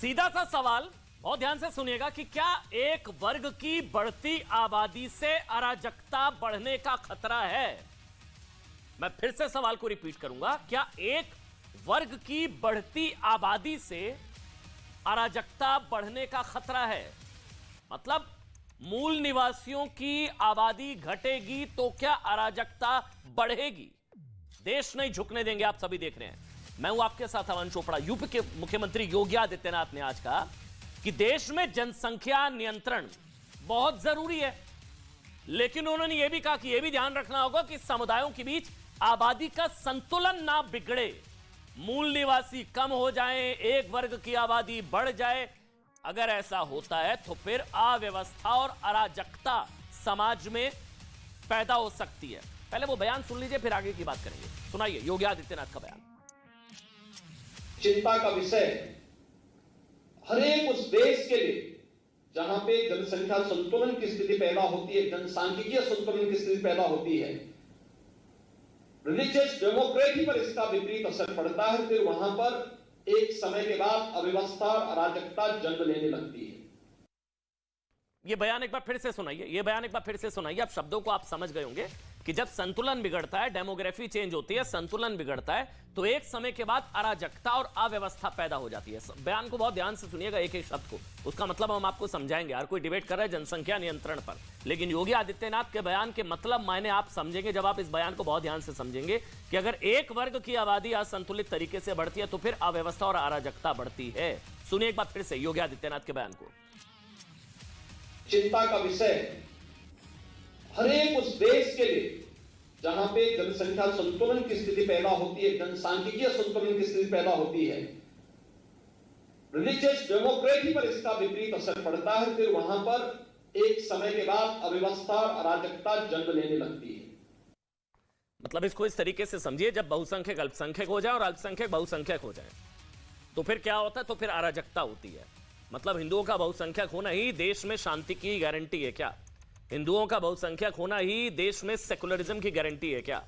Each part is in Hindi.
सीधा सा सवाल, बहुत ध्यान से सुनिएगा कि क्या एक वर्ग की बढ़ती आबादी से अराजकता बढ़ने का खतरा है? मैं फिर से सवाल को रिपीट करूंगा, क्या एक वर्ग की बढ़ती आबादी से अराजकता बढ़ने का खतरा है? मतलब मूल निवासियों की आबादी घटेगी तो क्या अराजकता बढ़ेगी? देश नहीं झुकने देंगे, आप सभी देख रहे हैं। मैं हूं आपके साथ अमन चोपड़ा। यूपी के मुख्यमंत्री योगी आदित्यनाथ ने आज कहा कि देश में जनसंख्या नियंत्रण बहुत जरूरी है, लेकिन उन्होंने यह भी कहा कि यह भी ध्यान रखना होगा कि समुदायों के बीच आबादी का संतुलन ना बिगड़े, मूल निवासी कम हो जाएं, एक वर्ग की आबादी बढ़ जाए। अगर ऐसा होता है तो फिर अव्यवस्था और अराजकता समाज में पैदा हो सकती है। पहले वो बयान सुन लीजिए, फिर आगे की बात करेंगे। सुनाइए योगी आदित्यनाथ का बयान। चिंता का विषय हर एक उस देश के लिए जहां पे जनसंख्या संतुलन की स्थिति पैदा होती है, जनसांख्यिकीय संतुलन की स्थिति पैदा होती है, रिलीजियस डेमोक्रेसी पर इसका विपरीत असर पड़ता है। फिर वहां पर एक समय के बाद अव्यवस्था और अराजकता जन्म लेने लगती है। ये बयान एक बार फिर से सुनाइए, ये बयान एक बार फिर से सुनाइए। आप शब्दों को आप समझ गए होंगे कि जब संतुलन बिगड़ता है, डेमोग्राफी चेंज होती है, संतुलन बिगड़ता है, तो एक समय के बाद अराजकता और अव्यवस्था पैदा हो जाती है। बयान को बहुत ध्यान से सुनिएगा, एक एक शब्द को, उसका मतलब हम आपको समझाएंगे। हर कोई डिबेट कर रहा है जनसंख्या नियंत्रण पर, लेकिन योगी आदित्यनाथ के बयान के मतलब मायने आप समझेंगे जब आप इस बयान को बहुत ध्यान से समझेंगे कि अगर एक वर्ग की आबादी असंतुलित तरीके से बढ़ती है तो फिर अव्यवस्था और अराजकता बढ़ती है। सुनिए एक बार फिर से योगी आदित्यनाथ के बयान को। चिंता का विषय हर एक उस देश के लिए जहां पे जनसंख्या संतुलन की स्थिति पैदा होती है, जनसांख्यिकीय संतुलन की स्थिति पैदा होती है, रिलीजियस डेमोक्रेसी पर इसका विपरीत असर पड़ता है। फिर वहां पर एक समय के बाद अव्यवस्था और अराजकता जन्म लेने लगती है। मतलब इसको इस तरीके से समझिए, जब बहुसंख्यक अल्पसंख्यक हो जाए और अल्पसंख्यक बहुसंख्यक हो जाए तो फिर क्या होता है? तो फिर अराजकता होती है। मतलब हिंदुओं का बहुसंख्यक होना ही देश में शांति की गारंटी है क्या? हिंदुओं का बहुसंख्यक होना ही देश में सेकुलरिज्म की गारंटी है क्या?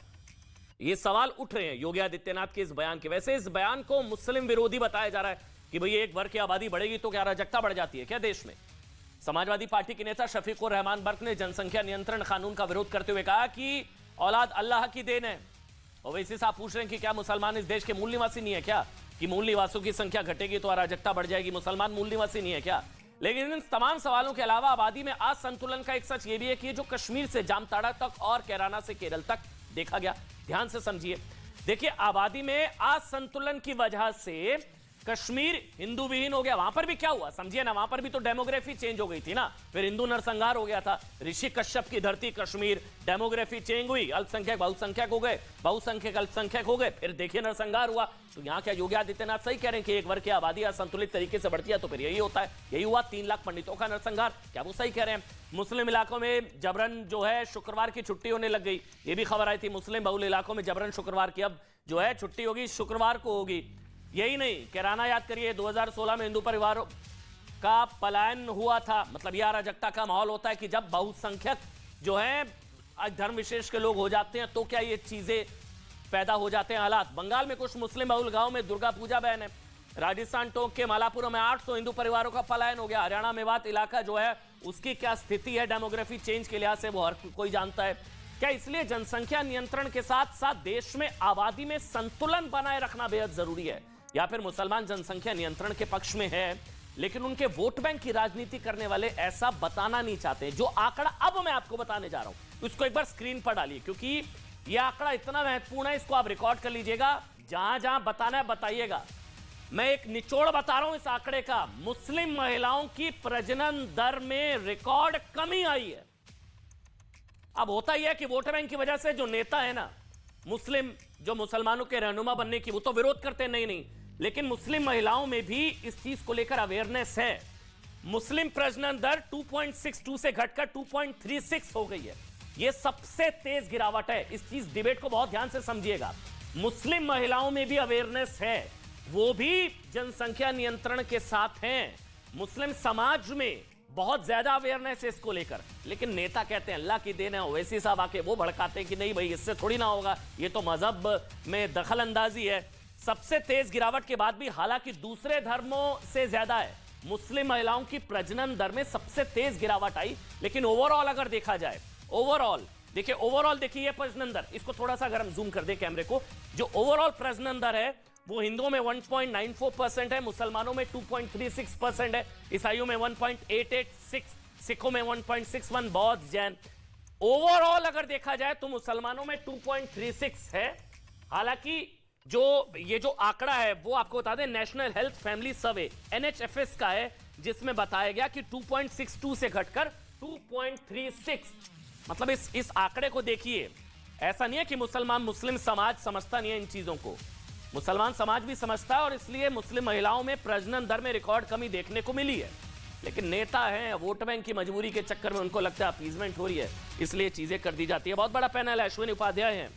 ये सवाल उठ रहे हैं योगी आदित्यनाथ के इस बयान के। वैसे इस बयान को मुस्लिम विरोधी बताया जा रहा है कि भाई एक वर्ग की आबादी बढ़ेगी तो क्या अराजकता बढ़ जाती है क्या देश में? समाजवादी पार्टी के नेता शफीकुर रहमान बर्क ने जनसंख्या नियंत्रण कानून का विरोध करते हुए कहा कि औलाद अल्लाह की देन है। और वैसे आप पूछ रहे हैं कि क्या मुसलमान इस देश के मूल निवासी नहीं है क्या? कि मूल निवासियों की संख्या घटेगी तो अराजकता बढ़ जाएगी, मुसलमान मूल निवासी नहीं है क्या? लेकिन इन तमाम सवालों के अलावा आबादी में असंतुलन का एक सच यह भी है कि जो कश्मीर से जामताड़ा तक और कैराना से केरल तक देखा गया। ध्यान से समझिए, देखिए आबादी में असंतुलन की वजह से कश्मीर हिंदू विहीन हो गया। वहां पर भी क्या हुआ समझिए ना, वहां पर भी तो डेमोग्राफी चेंज हो गई थी ना, फिर हिंदू नरसंहार हो गया था। ऋषि कश्यप की धरती कश्मीर, डेमोग्राफी चेंज हुई, अल्पसंख्यक बहुसंख्यक हो गए, बहुसंख्यक अल्पसंख्यक हो गए, फिर देखिए नरसंहार हुआ। तो यहां क्या योगी आदित्यनाथ सही कह रहे हैं कि एक वर्ग की आबादी असंतुलित तरीके से बढ़ती है तो फिर यही होता है, यही हुआ 3 लाख पंडितों का नरसंहार। क्या वो सही कह रहे हैं? मुस्लिम इलाकों में जबरन जो है शुक्रवार की छुट्टी होने लग गई, ये भी खबर आई थी। मुस्लिम बहुल इलाकों में जबरन शुक्रवार की अब जो है छुट्टी होगी, शुक्रवार को होगी। यही नहीं, कैराना याद करिए 2016 में हिंदू परिवारों का पलायन हुआ था। मतलब यह अराजकता का माहौल होता है कि जब बहुसंख्यक जो है धर्म विशेष के लोग हो जाते हैं तो क्या ये चीजें पैदा हो जाते हैं हालात। बंगाल में कुछ मुस्लिम बहुल गांव में दुर्गा पूजा बैन है। राजस्थान टोंक के मालापुरम में 800 हिंदू परिवारों का पलायन हो गया। हरियाणा मेवात इलाका जो है उसकी क्या स्थिति है डेमोग्राफी चेंज के लिहाज से, वो हर कोई जानता है। क्या इसलिए जनसंख्या नियंत्रण के साथ साथ देश में आबादी में संतुलन बनाए रखना बेहद जरूरी है? या फिर मुसलमान जनसंख्या नियंत्रण के पक्ष में है लेकिन उनके वोट बैंक की राजनीति करने वाले ऐसा बताना नहीं चाहते? जो आंकड़ा अब मैं आपको बताने जा रहा हूं उसको एक बार स्क्रीन पर डालिए, क्योंकि यह आंकड़ा इतना महत्वपूर्ण है, इसको आप रिकॉर्ड कर लीजिएगा। जहां जहां बताना है बताइएगा। मैं एक निचोड़ बता रहा हूं इस आंकड़े का। मुस्लिम महिलाओं की प्रजनन दर में रिकॉर्ड कमी आई है। अब होता यह है कि वोट बैंक की वजह से जो नेता है ना मुस्लिम, जो मुसलमानों के रहनुमा बनने की, वो तो विरोध करते नहीं, लेकिन मुस्लिम महिलाओं में भी इस चीज को लेकर अवेयरनेस है। मुस्लिम प्रजनन दर 2.62 से घटकर 2.36 हो गई है। यह सबसे तेज गिरावट है। इस चीज डिबेट को बहुत ध्यान से समझिएगा। मुस्लिम महिलाओं में भी अवेयरनेस है, वो भी जनसंख्या नियंत्रण के साथ हैं। मुस्लिम समाज में बहुत ज्यादा अवेयरनेस है इसको लेकर, लेकिन नेता कहते हैं अल्लाह की देन है। ओवैसी साहब आके वो भड़काते हैं कि नहीं भाई इससे थोड़ी ना होगा, ये तो मजहब में दखल अंदाजी है। सबसे तेज गिरावट के बाद भी, हालांकि दूसरे धर्मों से ज्यादा है, मुस्लिम महिलाओं की प्रजनन दर में सबसे तेज गिरावट आई। लेकिन ओवरऑल अगर देखा जाए, ओवरऑल देखिए प्रजनन दर, इसको थोड़ा सा अगर हम जूम कर दे कैमरे को, जो ओवरऑल प्रजनन दर है वो हिंदुओं में 1.94% है, मुसलमानों में 2.36% है, ईसाइयों में 1.886, सिखों में 1.61, बौद्ध, जैन। ओवरऑल अगर देखा जाए तो मुसलमानों में 2.36 है। हालांकि ये जो आंकड़ा है वो आपको बता दें, नेशनल हेल्थ फैमिली सर्वे NHFS का है, जिसमें बताया गया कि 2.62 से घटकर 2.36। मतलब इस आंकड़े को देखिए, ऐसा नहीं है कि मुस्लिम समाज समझता नहीं है इन चीजों को, मुसलमान समाज भी समझता है, और इसलिए मुस्लिम महिलाओं में प्रजनन दर में रिकॉर्ड कमी देखने को मिली है। लेकिन नेता हैं, वोट बैंक की मजबूरी के चक्कर में उनको लगता है अपीजमेंट हो रही है, इसलिए चीजें कर दी जाती है। बहुत बड़ा पैनल है, अश्विनी उपाध्याय हैं,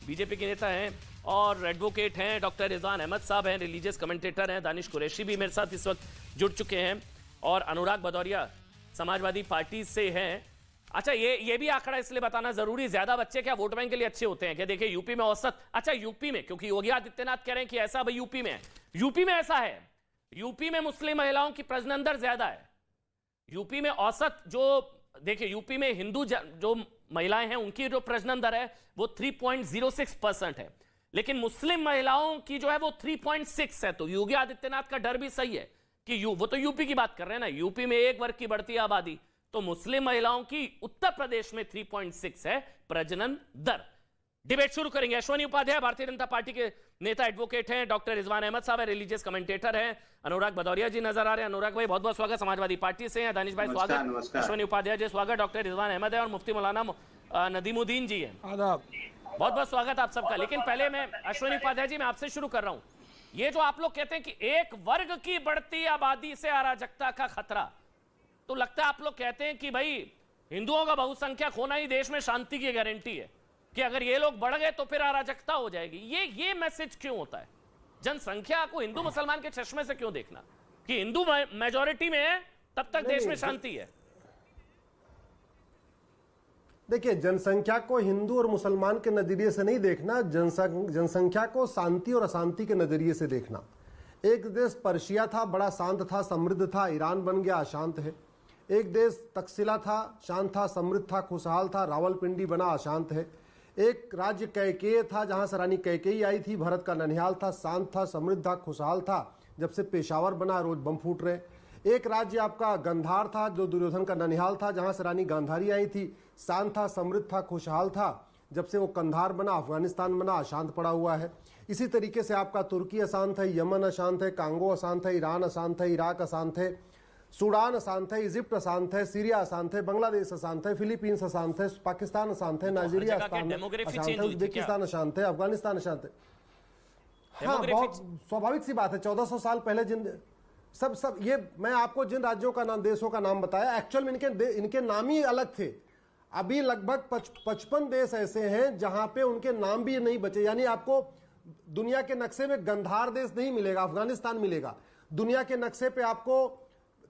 बीजेपी के नेता हैं और एडवोकेट हैं, डॉक्टर रिजवान अहमद साहब हैं, रिलीजियस कमेंटेटर हैं, दानिश कुरैशी भी मेरे साथ इस वक्त जुड़ चुके हैं, और अनुराग भदौरिया समाजवादी पार्टी से हैं। अच्छा, ये भी आंकड़ा इसलिए बताना जरूरी, ज्यादा बच्चे क्या वोट बैंक के लिए अच्छे होते हैं क्या? देखिए यूपी में औसत, अच्छा यूपी में, क्योंकि योगी आदित्यनाथ कह रहे हैं कि ऐसा भाई यूपी में ऐसा है, यूपी में मुस्लिम महिलाओं की प्रजनन दर ज्यादा है। यूपी में औसत जो देखिए, यूपी में हिंदू जो महिलाएं हैं उनकी जो प्रजनन दर है वो 3.06% है, लेकिन मुस्लिम महिलाओं की जो है वो 3.6 है। तो योगी आदित्यनाथ का डर भी सही है कि वो तो यूपी की बात कर रहे हैं ना, यूपी में एक वर्ग की बढ़ती आबादी, तो मुस्लिम महिलाओं की उत्तर प्रदेश में 3.6 है प्रजनन दर। डिबेट शुरू करेंगे। अश्विनी उपाध्याय भारतीय जनता पार्टी के नेता एडवोकेट हैं, डॉक्टर रिजवान अहमद साहब है, रिलीजियस कमेंटेटर हैं, अनुराग भदौरिया जी नजर आ रहे हैं। अनुराग भाई बहुत बहुत स्वागत, समाजवादी पार्टी से हैं। दानिश भाई स्वागत, अश्विनी उपाध्याय जी स्वागत, डॉक्टर रिजवान अहमद है, और मुफ्ती मौलाना नदीमुद्दीन जी हैं, आदाब, बहुत बहुत स्वागत आप सबका। लेकिन पहले मैं अश्विनी उपाध्याय जी, मैं आपसे शुरू कर रहा हूं। ये जो आप लोग कहते हैं कि एक वर्ग की बढ़ती आबादी से अराजकता का खतरा, तो लगता है आप लोग कहते हैं कि भाई हिंदुओं का बहुसंख्यक होना ही देश में शांति की गारंटी है, कि अगर ये लोग बढ़ गए तो फिर अराजकता हो जाएगी। ये मैसेज क्यों होता है? जनसंख्या को हिंदू मुसलमान के चश्मे से क्यों देखना कि हिंदू मेजॉरिटी में है तब तक देश में शांति है? देखिए, जनसंख्या को हिंदू और मुसलमान के नजरिए से नहीं देखना, जनसंख्या को शांति और अशांति के नजरिए से देखना। एक देश पर्शिया था, बड़ा शांत था, समृद्ध था, ईरान बन गया, अशांत है। एक देश तक्षशिला था, शांत था, समृद्ध था, खुशहाल था, रावलपिंडी बना, अशांत है। एक राज्य कैकेय था, जहां से रानी कैकेयी आई थी, भरत का ननिहाल था, शांत था, समृद्ध था, खुशहाल था। जब से पेशावर बना, रोज बम फूट रहे। एक राज्य आपका गंधार था, जो दुर्योधन का ननिहाल था, जहां से रानी गांधारी आई थी, शांत था, समृद्ध था, खुशहाल था। जब से वो कंधार बना, अफगानिस्तान बना, अशांत पड़ा हुआ है। इसी तरीके से आपका तुर्की अशांत है, यमन अशांत है, कांगो अशांत है, ईरान अशांत है, इराक अशांत है, सूडान अशांत है, इजिप्ट अशांत है, सीरिया अशांत है, बांग्लादेश अशांत है, फिलीपींस अशांत है, पाकिस्तान अशांत है, नाइजीरिया अशांत है, उज्बेकिस्तान अशांत है, अफगानिस्तान अशांत है। हाँ, बहुत स्वाभाविक सी बात है। 1400 साल पहले जिन सब ये मैं आपको जिन राज्यों का नाम, देशों का नाम बताया, एक्चुअल में इनके नाम ही अलग थे। अभी लगभग 55 देश ऐसे हैं जहां पे उनके नाम भी नहीं बचे। यानी आपको दुनिया के नक्शे में गंधार देश नहीं मिलेगा, अफगानिस्तान मिलेगा। दुनिया के नक्शे पे आपको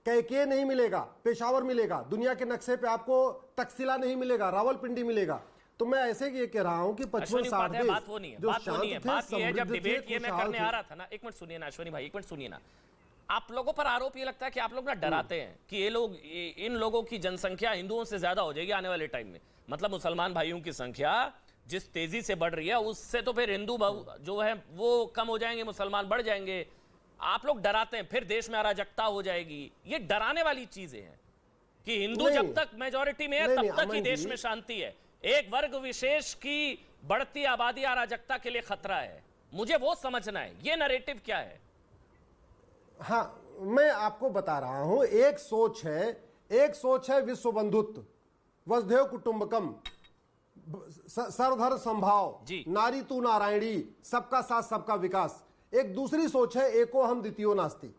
कैकेय नहीं मिलेगा, पेशावर मिलेगा। दुनिया के नक्शे पे आपको तक्षशिला नहीं मिलेगा, रावलपिंडी मिलेगा। तो मैं ऐसे ये कह रहा हूं कि 55-60 देश बात वो नहीं है, बात ये है जब डिबेट ये मैं करने आ रहा था ना, एक मिनट सुनिए ना अश्विनी भाई, एक मिनट सुनिए ना। आप लोगों पर आरोप ये लगता है कि आप लोग ना डराते हैं कि ये लोग, इन लोगों की जनसंख्या हिंदुओं से ज्यादा हो जाएगी आने वाले टाइम में। मतलब मुसलमान भाइयों की संख्या जिस तेजी से बढ़ रही है, उससे तो फिर हिंदू जो है वो कम हो जाएंगे, मुसलमान बढ़ जाएंगे। आप लोग डराते हैं, फिर देश में अराजकता हो जाएगी। ये डराने वाली चीजें हैं कि हिंदू जब तक मेजॉरिटी में है तब तक ही देश में शांति है। एक वर्ग विशेष की बढ़ती आबादी अराजकता के लिए खतरा है। मुझे वो समझना है, ये नैरेटिव क्या है? हाँ, मैं आपको बता रहा हूं। एक सोच है विश्व बंधुत्व, वसुधैव कुटुंबकम, सर्वधर्म संभाव, नारी तू नारायणी, सबका साथ सबका विकास। एक दूसरी सोच है एको हम द्वितीयो नास्ति।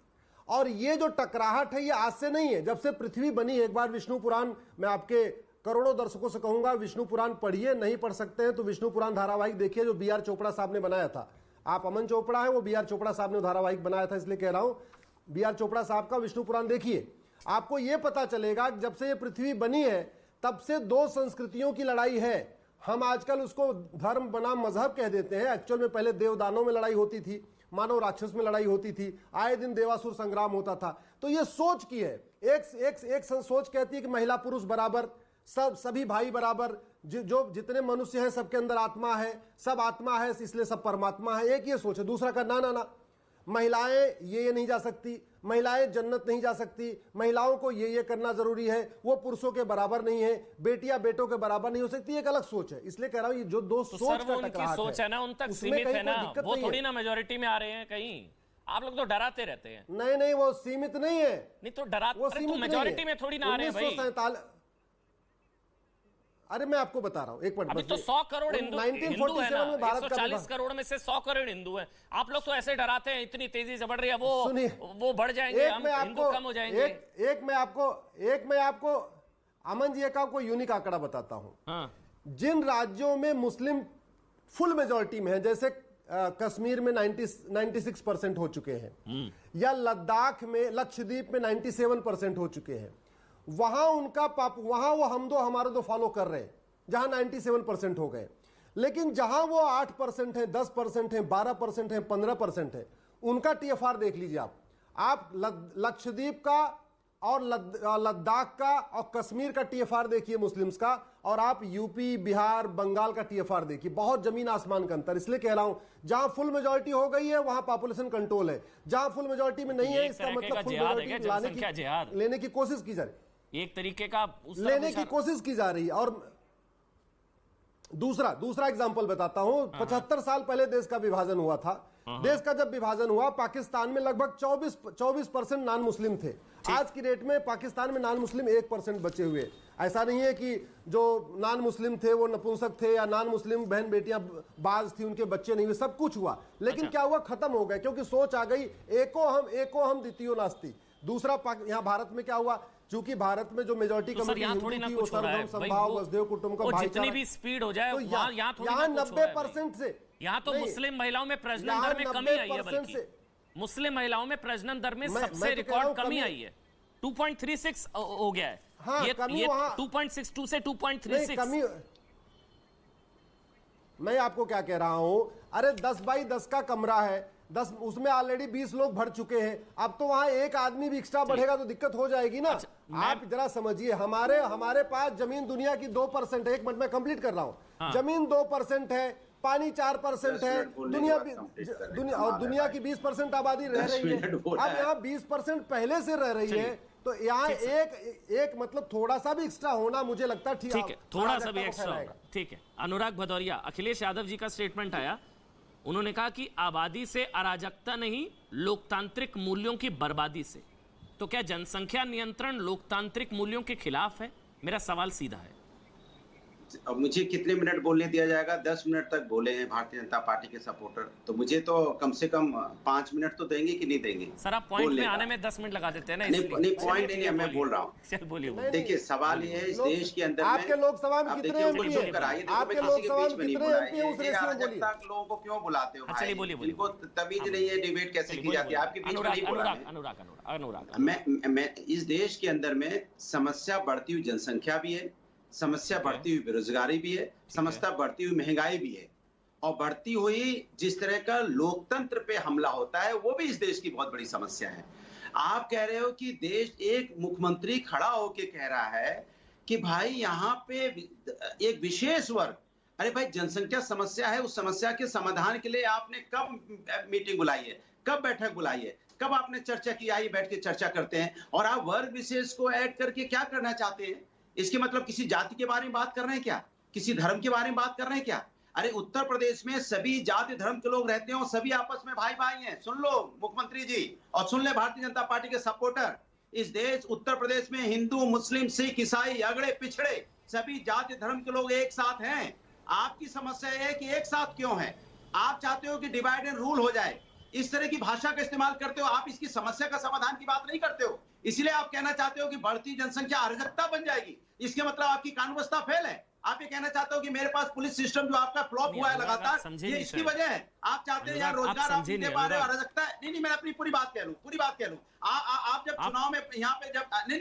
और ये जो टकराहट है ये आज से नहीं है, जब से पृथ्वी बनी। एक बार विष्णु पुराण, मैं आपके करोड़ों दर्शकों से कहूंगा, विष्णु पुराण पढ़िए, नहीं पढ़ सकते हैं तो विष्णु पुराण धारावाहिक देखिए, जो बी आर चोपड़ा साहब ने बनाया था। आप अमन चोपड़ा है, वो बी आर चोपड़ा साहब ने धारावाहिक बनाया था, इसलिए कह रहा हूं बी आर चोपड़ा साहब का विष्णु पुराण देखिए। आपको यह पता चलेगा जब से ये पृथ्वी बनी है तब से दो संस्कृतियों की लड़ाई है। हम आजकल उसको धर्म बनाम मजहब कह देते हैं, एक्चुअल में पहले देवदानों में लड़ाई होती थी। मानव राक्षस में लड़ाई होती थी, आए दिन देवासुर संग्राम होता था। तो ये सोच की है, एक सोच कहती है कि महिला पुरुष बराबर, सभी भाई बराबर, जो जितने मनुष्य हैं सबके अंदर आत्मा है, सब आत्मा है इसलिए सब परमात्मा है, एक ये सोच है। दूसरा का ना ना ना, महिलाएं ये नहीं जा सकती, महिलाएं जन्नत नहीं जा सकती, महिलाओं को ये करना जरूरी है, वो पुरुषों के बराबर नहीं है, बेटियां बेटों के बराबर नहीं हो सकती, एक अलग सोच है। इसलिए कह रहा हूं ये जो दो सोच का टकराव सोच है ना, उन तक सीमित है ना, वो थोड़ी ना मेजोरिटी में आ रहे हैं कहीं। आप लोग तो डराते रहते हैं। नहीं, वो सीमित नहीं है। नहीं तो डराते, तो मेजोरिटी में थोड़ी ना आ रहे हैं भाई। अरे मैं आपको बता रहा हूं, एक मिनट। अभी तो 100 करोड़ हिंदू है ना, 140 करोड़ में से 100 करोड़ हिंदू हैं। आप लोग तो ऐसे डराते हैं इतनी तेजी से बढ़ रही है, वो बढ़ जाएंगे, हम हिंदू कम हो जाएंगे। एक मैं आपको अमन जी का कोई यूनिक आंकड़ा बताता हूं। हाँ। जिन राज्यों में मुस्लिम फुल मेजॉरिटी में है, जैसे कश्मीर में 96% हो चुके हैं, या लद्दाख में, लक्षद्वीप में 97% हो चुके हैं, वहां उनका वहां वो हम दो हमारे दो फॉलो कर रहे हैं, जहां 97% हो गए। लेकिन जहां वो 8% है, 10% है, 12% है, 15% है, उनका TFR देख लीजिए आप लक्षद्वीप का और लद्दाख का और कश्मीर का TFR देखिए मुस्लिम्स का, और आप यूपी, बिहार, बंगाल का TFR देखिए, बहुत जमीन आसमान का अंतर। इसलिए कह रहा हूं, जहां फुल मेजॉरिटी हो गई है वहां पॉपुलेशन कंट्रोल है, जहां फुल मेजॉरिटी में नहीं है इसका मतलब फुल मेजॉरिटी लेने की कोशिश की जा रही है, एक तरीके का लेने की कोशिश की जा रही है। और दूसरा एग्जांपल बताता हूं। 75 साल पहले देश का विभाजन हुआ था। देश का जब विभाजन हुआ, पाकिस्तान में लगभग 24% नॉन मुस्लिम थे। आज की डेट में पाकिस्तान में नॉन मुस्लिम 1% बचे हुए। ऐसा नहीं है कि जो नॉन मुस्लिम थे वो नपुंसक थे, या नॉन मुस्लिम बहन बेटियां बाज थी, उनके बच्चे नहीं हुए, सब कुछ हुआ। लेकिन क्या हुआ, खत्म हो गए, क्योंकि सोच आ गई एको हम द्वितीयो नास्ति। दूसरा, यहाँ भारत में क्या हुआ, चूंकि भारत में जो मेजॉरिटी कम्युनिटी हिंदू थी, वो सर्वधर्म समभाव, वसुधैव कुटुंबकम का जितनी भी स्पीड हो जाए, तो यहाँ 90% से, यहाँ तो मुस्लिम महिलाओं में प्रजनन दर में कमी आई है, बल्कि मुस्लिम महिलाओं में प्रजनन दर में सबसे रिकॉर्ड कमी आई है, 2.36 हो गया है। हाँ, ये 2.62 से 2.36 कमी। मैं आपको क्या कह रहा हूं, अरे 10 बाई 10 का कमरा है, 10 उसमें ऑलरेडी 20 लोग भर चुके हैं, अब तो वहां एक आदमी भी एक्स्ट्रा बढ़ेगा तो दिक्कत हो जाएगी ना। आप जरा समझिए, हमारे पास जमीन दुनिया की 2% है। एक मिनट में कंप्लीट कर रहा हूं। जमीन 2% है, पानी 4% है, दुनिया की 20% आबादी रह रही है। अब यहाँ 20% पहले से रह रही है, तो यहाँ एक मतलब थोड़ा सा भी एक्स्ट्रा होना मुझे लगता है ठीक है, थोड़ा सा भी एक्स्ट्रा होगा। ठीक है। अनुराग भदौरिया, अखिलेश यादव जी का स्टेटमेंट आया, उन्होंने कहा कि आबादी से अराजकता नहीं, लोकतांत्रिक मूल्यों की बर्बादी से। तो क्या जनसंख्या नियंत्रण लोकतांत्रिक मूल्यों के खिलाफ है? मेरा सवाल सीधा है। अब मुझे कितने मिनट बोलने दिया जाएगा? 10 मिनट तक बोले हैं भारतीय जनता पार्टी के सपोर्टर, तो मुझे तो कम से कम 5 मिनट तो देंगे कि नहीं देंगे? सर आप पॉइंट में आने में 10 मिनट लगा देते हैं ना। नहीं पॉइंट नहीं, मैं बोल रहा हूँ। चल बोलिए। देखिए सवाल ये है, इस देश के अंदर आपके लोकसभा में कितने एमपी हैं? आपके लोकसभा में कितने एमपी हैं? उस रेशियो में बोलिए। लोगों को क्यों बुलाते हो भाई? चलिए बोलिए। इनको तमीज नहीं है, डिबेट कैसे की जाती है? आपके बीच में नहीं बोला। अनुराग, मैं इस देश के अंदर में समस्या बढ़ती हुई जनसंख्या भी है, समस्या बढ़ती हुई बेरोजगारी भी है, समस्या बढ़ती हुई महंगाई भी है, और बढ़ती हुई जिस तरह का लोकतंत्र पे हमला होता है, वो भी इस देश की बहुत बड़ी समस्या है। आप कह रहे हो कि देश, एक मुख्यमंत्री खड़ा होके कह रहा है कि भाई यहाँ पे एक विशेष वर्ग, अरे भाई जनसंख्या समस्या है, उस समस्या के समाधान के लिए आपने कब मीटिंग बुलाई है, कब बैठक बुलाई है, कब आपने चर्चा की? आई बैठ के चर्चा करते हैं, और आप वर्ग विशेष को ऐड करके क्या करना चाहते हैं? इसके मतलब किसी जाति के बारे में बात कर रहे हैं क्या? किसी धर्म के बारे में बात कर रहे हैं क्या? अरे उत्तर प्रदेश में सभी जाति धर्म के लोग रहते हैं और सभी आपस में भाई भाई हैं। सुन लो मुख्यमंत्री जी, और सुन ले भारतीय जनता पार्टी के सपोर्टर, इस देश उत्तर प्रदेश में हिंदू, मुस्लिम, सिख, ईसाई, अगड़े पिछड़े सभी जाति धर्म के लोग एक साथ हैं। आपकी समस्या है कि एक साथ क्यों है? आप चाहते हो कि डिवाइड एंड रूल हो जाए, इस तरह की भाषा का इस्तेमाल करते हो। आप इसकी समस्या का समाधान की बात नहीं करते हो, इसलिए आप कहना चाहते हो कि बढ़ती जनसंख्या अराजकता बन जाएगी। इसके मतलब आपकी कानून व्यवस्था फेल है। आप ये कहना चाहते हो कि मेरे पास पुलिस सिस्टम जो आपका फ्लॉप हुआ है लगातार, ये इसकी वजह है। आप चाहते हैं यार रोजगार आप नहीं दे पा रहे हो, अराजकता है। नहीं, मैं अपनी पूरी बात कह लूं। आप जब चुनाव में यहाँ पे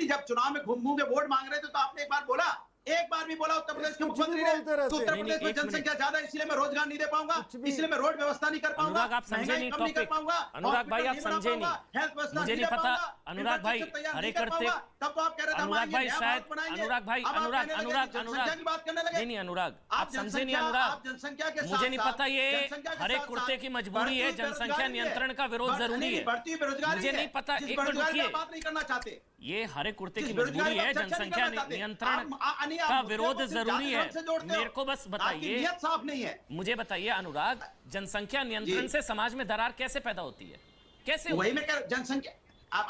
जब चुनाव में घूम घूम के वोट मांग रहे थे, तो आपने एक बार बोला, एक बार भी बोला उत्तर प्रदेश के कुछ भी मुख्यमंत्री ने बोलते रहते तो उत्तर हैं। प्रदेश में एक मिनट। जनसंख्या ज्यादा है, इसलिए मैं रोजगार नहीं दे पाऊंगा, भी- इसलिए मैं रोड व्यवस्था नहीं कर पाऊंगा, अनुराग, आप समझे महंगाई नहीं कम नहीं कर टॉपिक। पाऊंगा, अनुराग भाई, आप हॉस्पिटल नहीं समझे बना नहीं। पाऊंगा, हेल्थ व्यवस्था मुझे नहीं नहीं दे पता। पाऊंगा, अनुराग भाई, इंफ्रास्ट्रक्चर तैयार हरे नहीं कर करते- पाऊंगा, तब तो आप कह रहे थे हम अनुराग आएंगे, भाई, नया शायद भारत बनाएंगे। अनुराग भाई, अब आप अनुराग कहने लगे अनुराग कि जनसंख्या की बात करने लगे। नहीं अनुराग, आप समझे नहीं जनसंख्या- अनुराग, आप जनसंख्या के मुझे नहीं साथ-साथ- पता ये जनसंख्या के हरे साथ-साथ कुर्ते की मजबूरी है, बढ़ती हुई जनसंख्या बेरोजगारी है। नियंत्रण का विरोध जरूरी है। बढ़ती हुई बेरोजगारी मुझे है, नहीं पता, जिस एक मिनट बेरोजगारी रुकिए। पर बात नहीं करना चाहते, ये हरे कुर्ते की जिस मजबूरी बेरोजगारी है, पर चर्चा नहीं जनसंख्या करना चाहते। नियंत्रण आप का मुद्दे विरोध को सिर्फ जरूरी है। जाति धर्म से जोड़ते हो। मेरे को बस आपकी बताइए, नीयत साफ नहीं है। मुझे बताइए अनुराग, जनसंख्या नियंत्रण जी। से समाज में दरार कैसे पैदा होती है, कैसे वही होती मैं कह जनसंख्या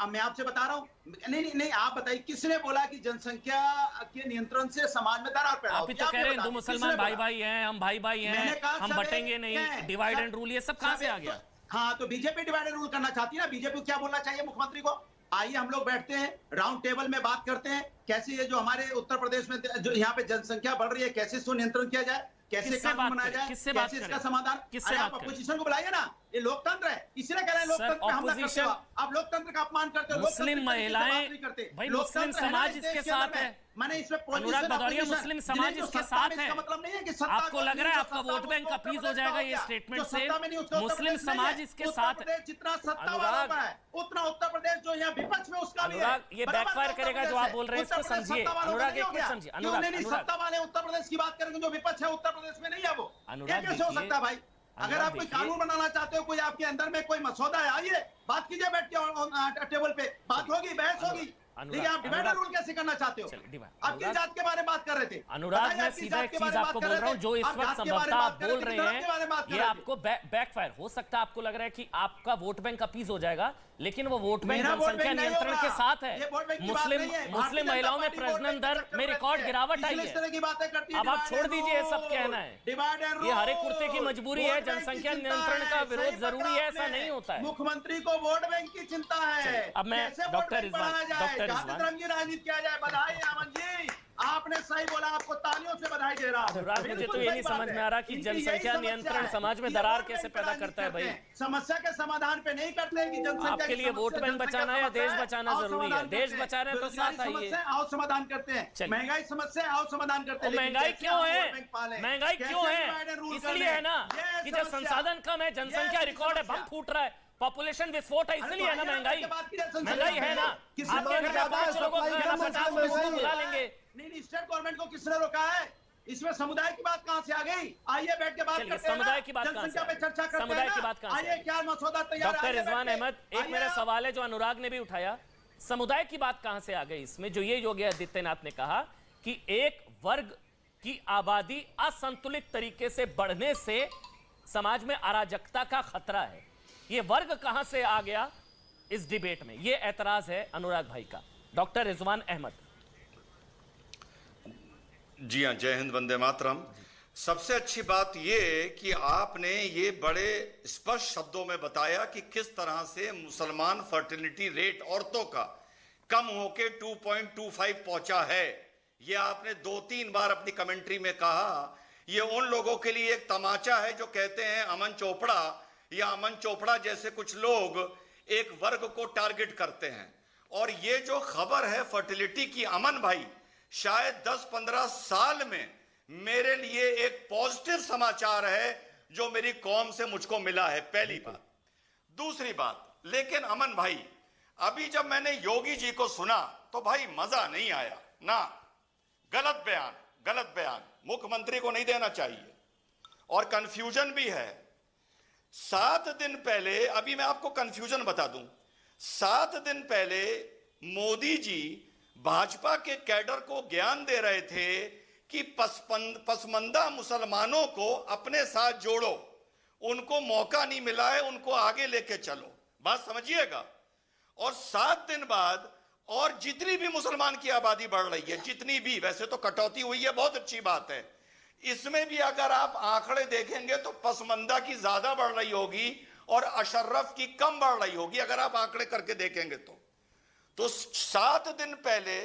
मैं आपसे बता रहा हूँ। नहीं आप बताइए, किसने बोला कि जनसंख्या के नियंत्रण से समाज में दरार पैदा आप होती ही है? तो कह रहे हैं बता हिंदू दीजिए, मुसलमान किसने भाई बोला? भाई हैं, हम भाई भाई मैंने हैं, कहा हम सब बटेंगे एक नहीं, हैं। डिवाइड एंड रूल, ये सब कहां सब से आ एक गया? हाँ, तो बीजेपी डिवाइड एंड रूल करना चाहती है ना। बीजेपी को क्या बोलना चाहिए मुख्यमंत्री को? आइए हम लोग बैठते हैं, राउंड टेबल में बात करते हैं, कैसे ये जो हमारे उत्तर प्रदेश में जो यहाँ पे जनसंख्या बढ़ रही है, कैसे इसको नियंत्रण किया जाए, कैसे किससे कानून बात बनाया करें? जाए, किससे बात कैसे इसका करें? समाधान। किससे अरे आप बात करें? अपोजिशन को बुलाइए ना, ये लोकतंत्र है, इसीलिए कह रहे हैं लोकतंत्र पे हमला करते हो। आप लोकतंत्र का अपमान करते हो, मुस्लिम लोकतंत्र की तरीके से बात महिलाएं- नहीं करते। भाई, लोकतंत्र मुस्लिम है ना समाज इस इसके देश के साथ अंदर में। है। मैंने इसमें अनुराग भदौरिया, मुस्लिम समाज इसके साथ है। मतलब नहीं है कि सत्ता आपको को लग रहा है जो आपका सत्ता वोट को बैंक उत्तर अपीज हो प्रदेश जाएगा का ये गया। स्टेटमेंट जो से? सत्ता में नहीं, उसका उत्तर मुस्लिम प्रदेश नहीं समाज है। इसके उत्तर साथ है। प्रदेश जितना सत्ता अनुराग- वालों का है, उतना उत्तर प्रदेश जो यहाँ विपक्ष में उसका भी है। अनुराग, ये बराबर बैकफायर उत्तर करेगा जो प्रदेश आप है। बोल रहे हैं, उत्तर इसको प्रदेश समझिए। सत्ता वालों का अनुराग, नहीं एक हो मिनट गया। समझिए। क्यों अनुराग, नहीं, अनुराग। सत्ता वाले उत्तर प्रदेश की बात करेंगे, जो विपक्ष है उत्तर प्रदेश में नहीं है वो। अनुराग, ये कैसे हो देखिए- सकता है भाई? अगर अनुराग, आप कोई देखिए- कानून बनाना चाहते हो, कोई आपके अंदर में कोई मसौदा है, आइए बात कीजिए बैठ के टेबल पे, बात होगी, बहस होगी। अनुराग- देखिए आप डिवाइड अनुराग- रूल कैसे करना चाहते हो? चलिए, डिवाइड- आप किस अनुराग- जात के बारे में बात कर रहे थे? अनुराग, बताइए, मैं आप किस सीधा जात एक के चीज बारे में आपको बात कर बोल रहा हूँ, थे? जो इस आप वक्त जात के बारे में संभवतः बात आप कर रहे बोल थे, रहे धर्म के बारे में बात हैं, कर ये रहे थे। आपको बैकफायर हो सकता है। आपको लग रहा है कि आपका वोट बैंक अपीज हो जाएगा, लेकिन वो वोट बैंक मेरा वोट जनसंख्या बैंक नहीं नियंत्रण होगा। के साथ ये है। वोट बैंक की बात मुस्लिम नहीं है। मुस्लिम भारतीय महिलाओं में जनता पार्टी प्रजनन वोट दर बैंक में करती रिकॉर्ड है। गिरावट आई इसलिए इस है। तरह की बातें करती है। अब आप डिवाइड छोड़ एंड दीजिए ये सब रूल। कहना है। डिवाइड एंड ये हरे रूल। कुर्ते की मजबूरी है, वोट बैंक की जनसंख्या चिंता नियंत्रण है। का विरोध सही जरूरी पकड़ा है, ऐसा आपने। नहीं होता है। मुख्यमंत्री को वोट बैंक की चिंता है। अब मैं कैसे वोट डॉक्टर बैंक रिजवान- बढ़ाया जाए, डॉक्टर जाति रिजवान- धर्म की राजनीति किया जाए। बधाई अमन जी, आपने सही बोला, आपको तालियों से बधाई दे रहा हूं। अनुराग, मुझे बिल्कुल तो ये सही नहीं बात समझ है। में आ रहा कि इनकी यही जनसंख्या समस्या नियंत्रण है। समाज में ये दरार वोट कैसे बैंक पैदा राजनीति करता है करते भाई? हैं। समस्या के समाधान पे नहीं करते हैं कि जनसंख्या आपके की लिए वोट समस्या- बैंक जनसंख्या बचाना या समस्या देश है, बचाना आओ जरूरी है? समाधान देश करते हैं। बचा रहे हैं तो बेरोजगारी साथ आइए। समस्या है, आओ समाधान करते हैं। चलिए। महंगाई समस्या है, आओ समाधान करते हैं। और लेकिन महंगाई कैसे क्यों आप है? वोट बैंक पालें? महंगाई कैसे क्यों divide and है? rule इसलिए कर है ना लें? ये कि जब समस्या- संसाधन कम है, जनसंख्या ये रिकॉर्ड है, बम समस्या। फूट रहा है, पॉपुलेशन विस्फोट है, इसलिए है ना महंगाई। महंगाई है ना। किसी आपके लोग घर में ज्यादा 5 लोगों सप्लाई का कम है, 50 महंगाई लोगों को है। बुला लेंगे। नहीं, स्टेट गवर्नमेंट को किसने रोका है? इसमें समुदाय की बात कहां से आ गई? आइए बैठ के बात चलिए, करते हैं ना। समुदाय की बात कहां से जनसंख्या आ पे गई? चर्चा करते हैं समुदाय ना। की बात कहां से आ आइए, गई? क्या मसौदा तैयार है? डॉक्टर आइए रिजवान बैठ के। अहमद, एक आइए मेरा आप- सवाल है जो अनुराग ने भी उठाया, समुदाय की बात कहां से आ गई इसमें? जो ये योगी आदित्यनाथ ने कहा कि एक वर्ग की आबादी असंतुलित तरीके से बढ़ने से समाज में अराजकता का खतरा है, ये वर्ग कहां से आ गया इस डिबेट में? ये ऐतराज है अनुराग भाई का। डॉक्टर रिजवान अहमद। जी हाँ, जय हिंद, वंदे मातरम। सबसे अच्छी बात ये कि आपने ये बड़े स्पष्ट शब्दों में बताया कि किस तरह से मुसलमान फर्टिलिटी रेट औरतों का कम होके 2.25 पहुंचा है। ये आपने 2-3 बार अपनी कमेंट्री में कहा। ये उन लोगों के लिए एक तमाचा है जो कहते हैं अमन चोपड़ा या अमन चोपड़ा जैसे कुछ लोग एक वर्ग को टारगेट करते हैं। और ये जो खबर है फर्टिलिटी की, अमन भाई, शायद 10-15 साल में मेरे लिए एक पॉजिटिव समाचार है जो मेरी कौम से मुझको मिला है, पहली बात। दूसरी बात, लेकिन अमन भाई, अभी जब मैंने योगी जी को सुना तो भाई मजा नहीं आया ना। गलत बयान मुख्यमंत्री को नहीं देना चाहिए और कंफ्यूजन भी है। 7 दिन पहले, अभी मैं आपको कंफ्यूजन बता दूं, 7 दिन पहले मोदी जी भाजपा के कैडर को ज्ञान दे रहे थे कि पसमंदा मुसलमानों को अपने साथ जोड़ो, उनको मौका नहीं मिला है, उनको आगे लेके चलो। बात समझिएगा। और 7 दिन बाद और जितनी भी मुसलमान की आबादी बढ़ रही है, जितनी भी, वैसे तो कटौती हुई है, बहुत अच्छी बात है, इसमें भी अगर आप आंकड़े देखेंगे तो पसमंदा की ज्यादा बढ़ रही होगी और अशर्रफ की कम बढ़ रही होगी, अगर आप आंकड़े करके देखेंगे तो 7 दिन पहले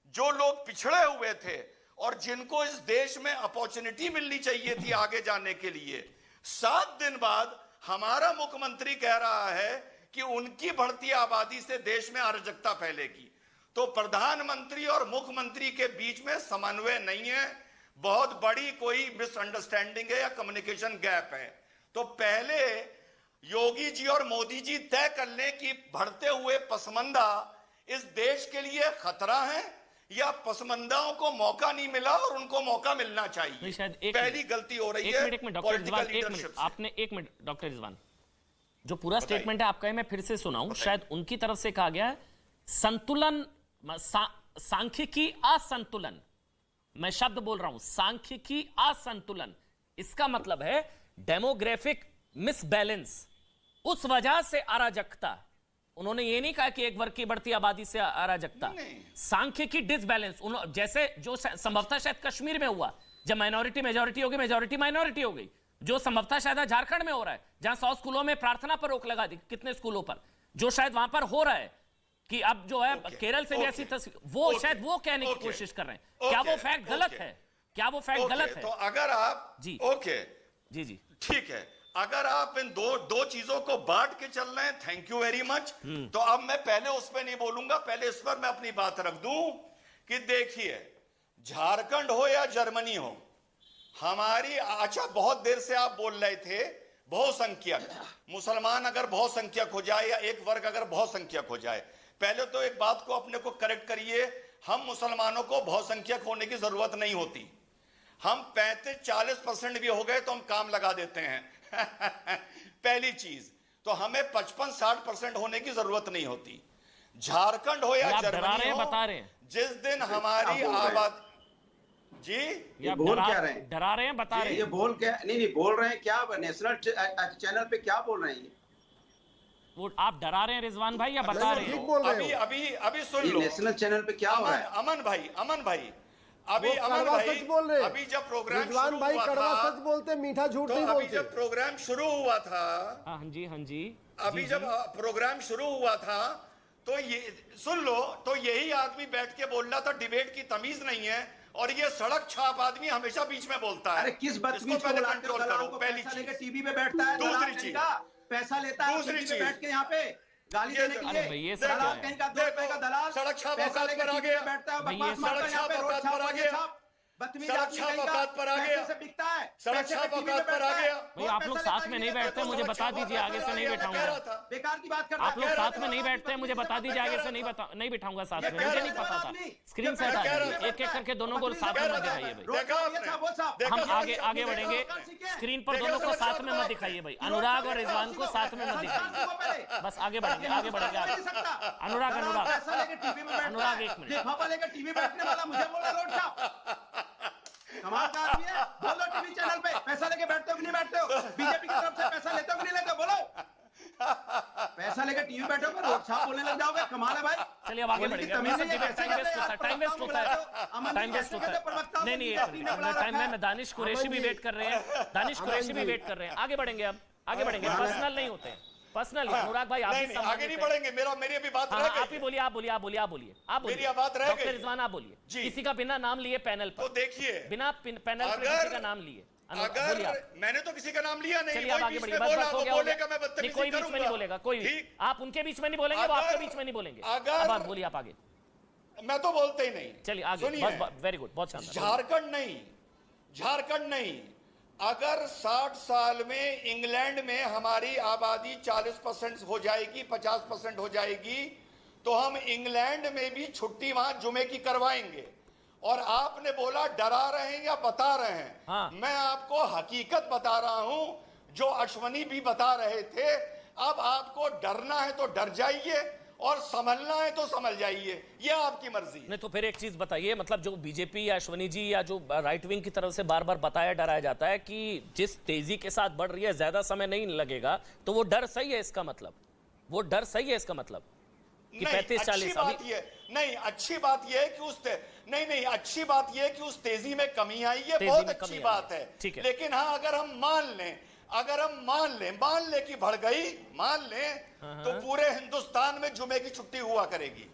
जो लोग पिछड़े हुए थे और जिनको इस देश में अपॉर्चुनिटी मिलनी चाहिए थी आगे जाने के लिए, 7 दिन बाद हमारा मुख्यमंत्री कह रहा है कि उनकी बढ़ती आबादी से देश में अराजकता फैलेगी। तो प्रधानमंत्री और मुख्यमंत्री के बीच में समन्वय नहीं है, बहुत बड़ी कोई मिसअंडरस्टैंडिंग है या कम्युनिकेशन गैप है। तो पहले योगी जी और मोदी जी तय कर लें कि बढ़ते हुए पसमंदा इस देश के लिए खतरा है या पसमंदाओं को मौका नहीं मिला और उनको मौका मिलना चाहिए। शायद पहली गलती हो रही है एक मिनट डॉक्टर रिजवान, एक मिनट आपने, एक मिनट डॉक्टर रिजवान, जो पूरा स्टेटमेंट है आपका मैं फिर से सुनाऊं। शायद उनकी तरफ से कहा गया है संतुलन, सांख्यिकी असंतुलन, मैं शब्द बोल रहा हूं सांख्यिकी असंतुलन, इसका मतलब है डेमोग्राफिक मिसबैलेंस, उस वजह से अराजकता। उन्होंने ये नहीं कहा कि एक वर्ग की बढ़ती आबादी से अराजकता, सांख्यिकी डिसबैलेंस। जैसे जो संभवतः शायद कश्मीर में हुआ, जब माइनॉरिटी मेजॉरिटी हो गई, मेजॉरिटी माइनॉरिटी हो गई, जो संभवतः शायद झारखंड में हो रहा है, जहां 100 स्कूलों में प्रार्थना पर रोक लगा दी, कितने स्कूलों पर, जो शायद वहां पर हो रहा है कि अब जो है केरल से भी ऐसी तस्वीर, वो शायद वो कहने की कोशिश कर रहे हैं। क्या वो फैक्ट गलत है? क्या वो फैक्ट गलत है? तो अगर आप जी जी जी ठीक है, अगर आप इन दो चीजों को बांट के चल रहे हैं, थैंक यू वेरी मच। तो अब मैं पहले उस पर नहीं बोलूंगा, पहले इस पर मैं अपनी बात रख दूं कि देखिए, झारखंड हो या जर्मनी हो, हमारी, अच्छा बहुत देर से आप बोल रहे थे बहुसंख्यक, मुसलमान अगर बहुसंख्यक हो जाए या एक वर्ग अगर बहुसंख्यक हो जाए, पहले तो एक बात को अपने को करेक्ट करिए, हम मुसलमानों को बहुसंख्यक होने की जरूरत नहीं होती। हम 35-40% भी हो गए तो हम काम लगा देते हैं पहली चीज तो हमें 55-60% होने की जरूरत नहीं होती। झारखंड हो या जर्मनी हो, बता रहे हैं जिस दिन हमारी आबादी, जी ये बोल क्या रहे हैं, डरा रहे हैं, बता रहे हैं, ये बोल क्या, नहीं बोल रहे हैं क्या, नेशनल चैनल पे क्या बोल रहे हैं? वो आप डरा रहे हैं रिजवान भाई या बता रहे हैं? बोल रहे हो। अभी सुन लो, नेशनल चैनल पे क्या हो रहा है? अमन भाई अभी अमन भाई सच बोल रहे हैं। अभी जब प्रोग्राम रिजवान भाई कड़वा सच बोलते, मीठा झूठ नहीं अभी बोलते। जब प्रोग्राम शुरू हुआ था, हाँ जी अभी जब प्रोग्राम शुरू हुआ था तो ये सुन लो, तो यही आदमी बैठ के बोल रहा था डिबेट की तमीज नहीं है, और ये सड़क छाप आदमी हमेशा बीच में बोलता है। अरे किस बदतमीज इसको को पहले बुलाते हो? कंट्रोल दलाल करो, को पहली पैसा चीज। लेकर टीवी पे बैठता है, दूसरी दलाल चीज। कहीं का पैसा लेता है, दूसरी टीवी पे चीज। बैठ के यहाँ पे गाली देने के अरे भाई, लिए, ये सब क्या दलाल है? कहीं का 2 रुपए का दलाल सड़क छाप पैसा औकात लेकर पर आ टीवी गया। पे बैठता है, भाई, ये बकवास मारता है यहाँ पे, सड़क रोड छाप छाप औकात पर आ पर गया। बदतमीज सड़क आदमी छाप कहीं का औकात पर आ गया। पैसे से बिकता है, सड़क पैसे छाप पे टीवी औकात पे पर आ बैठता है। गया। भाई, आप लोग साथ में नहीं बैठते, मुझे बता दीजिए, आगे से नहीं बैठाऊंगा। बेकार की बात करता है। आप लोग साथ में नहीं बैठते, मुझे बता दीजिए, आगे से नहीं बैठाऊंगा साथ में, मुझे नहीं पता था। स्क्रीन से हटा दीजिए, एक एक करके दोनों को साथ में मत दिखाइए भाई। देखा आपने? हम आगे बढ़ेंगे, स्क्रीन पर दोनों को साथ में मत दिखाइए भाई, अनुराग और रिजवान को साथ में मत दिखाइए, बस आगे बढ़ेंगे अनुराग अनुराग एक मिनट। लेकर टीवी बैठने वाला मुझे बोला रोड छाप, कमाल का आदमी है। बोलो टीवी चैनल पे पैसा लेके बैठते हो कि नहीं बैठते हो? बीजेपी की तरफ से पैसा लेते हो कि नहीं लेते हो? बोलो, पैसा लेकर टीवी बैठोगे, रोड छाप बोलने लग जाओगे, कमाल है भाई। चलिए अब आगे बढ़ेंगे, टाइम वेस्ट होता है, टाइम वेस्ट होता है। नहीं, मैं दानिश कुरैशी भी वेट कर रहे हैं, दानिश कुरैशी भी वेट कर रहे हैं। आगे बढ़ेंगे, अब आगे बढ़ेंगे, पर्सनल नहीं होते हैं, पर्सनल। अनुराग भाई आप भी आगे नहीं बढ़ेंगे, मेरी अभी बात रह गई। आप ही बोलिए, आप बोलिए, मेरी बात रह गई। डॉक्टर रिजवान आप बोलिए, किसी का बिना नाम लिए पैनल पर, तो देखिए, बिना पैनल पर किसी का नाम लिए, अगर मैंने तो किसी का नाम लिया नहीं, चलिए अब आगे बढ़िए, बस हो गया, कोई बीच में नहीं बोलेगा, कोई आप उनके बीच में नहीं बोलेंगे, वो आपके बीच में नहीं बोलेंगे। अब आप बोलिए, आप आगे। मैं तो बोलते ही नहीं। चलिए आगे, बस वेरी गुड, बहुत शानदार। झारखंड नहीं, अगर 60 साल में इंग्लैंड में हमारी आबादी 40% हो जाएगी, 50% हो जाएगी, तो हम इंग्लैंड में भी छुट्टी वहां जुमे की करवाएंगे। और आपने बोला डरा रहे हैं या बता रहे हैं, हाँ। मैं आपको हकीकत बता रहा हूं, जो अश्वनी भी बता रहे थे। अब आपको डरना है तो डर जाइए, और संभलना है तो संभल जाइए, ये आपकी मर्जी। नहीं तो फिर एक चीज बताइए, मतलब जो बीजेपी या अश्वनी जी या जो राइट विंग की तरफ से बार बार बताया डराया जाता है कि जिस तेजी के साथ बढ़ रही है ज्यादा समय नहीं लगेगा, तो वो डर सही है इसका मतलब? वो डर सही है इसका मतलब कि 35-40? नहीं, अच्छी बात यह है कि अच्छी बात यह है कि उस तेजी में कमी आई है, बहुत अच्छी बात है। ठीक है, लेकिन हाँ, अगर हम मान लें कि बढ़ गई, मान लें, तो पूरे हिंदुस्तान में जुमे की छुट्टी हुआ करेगी।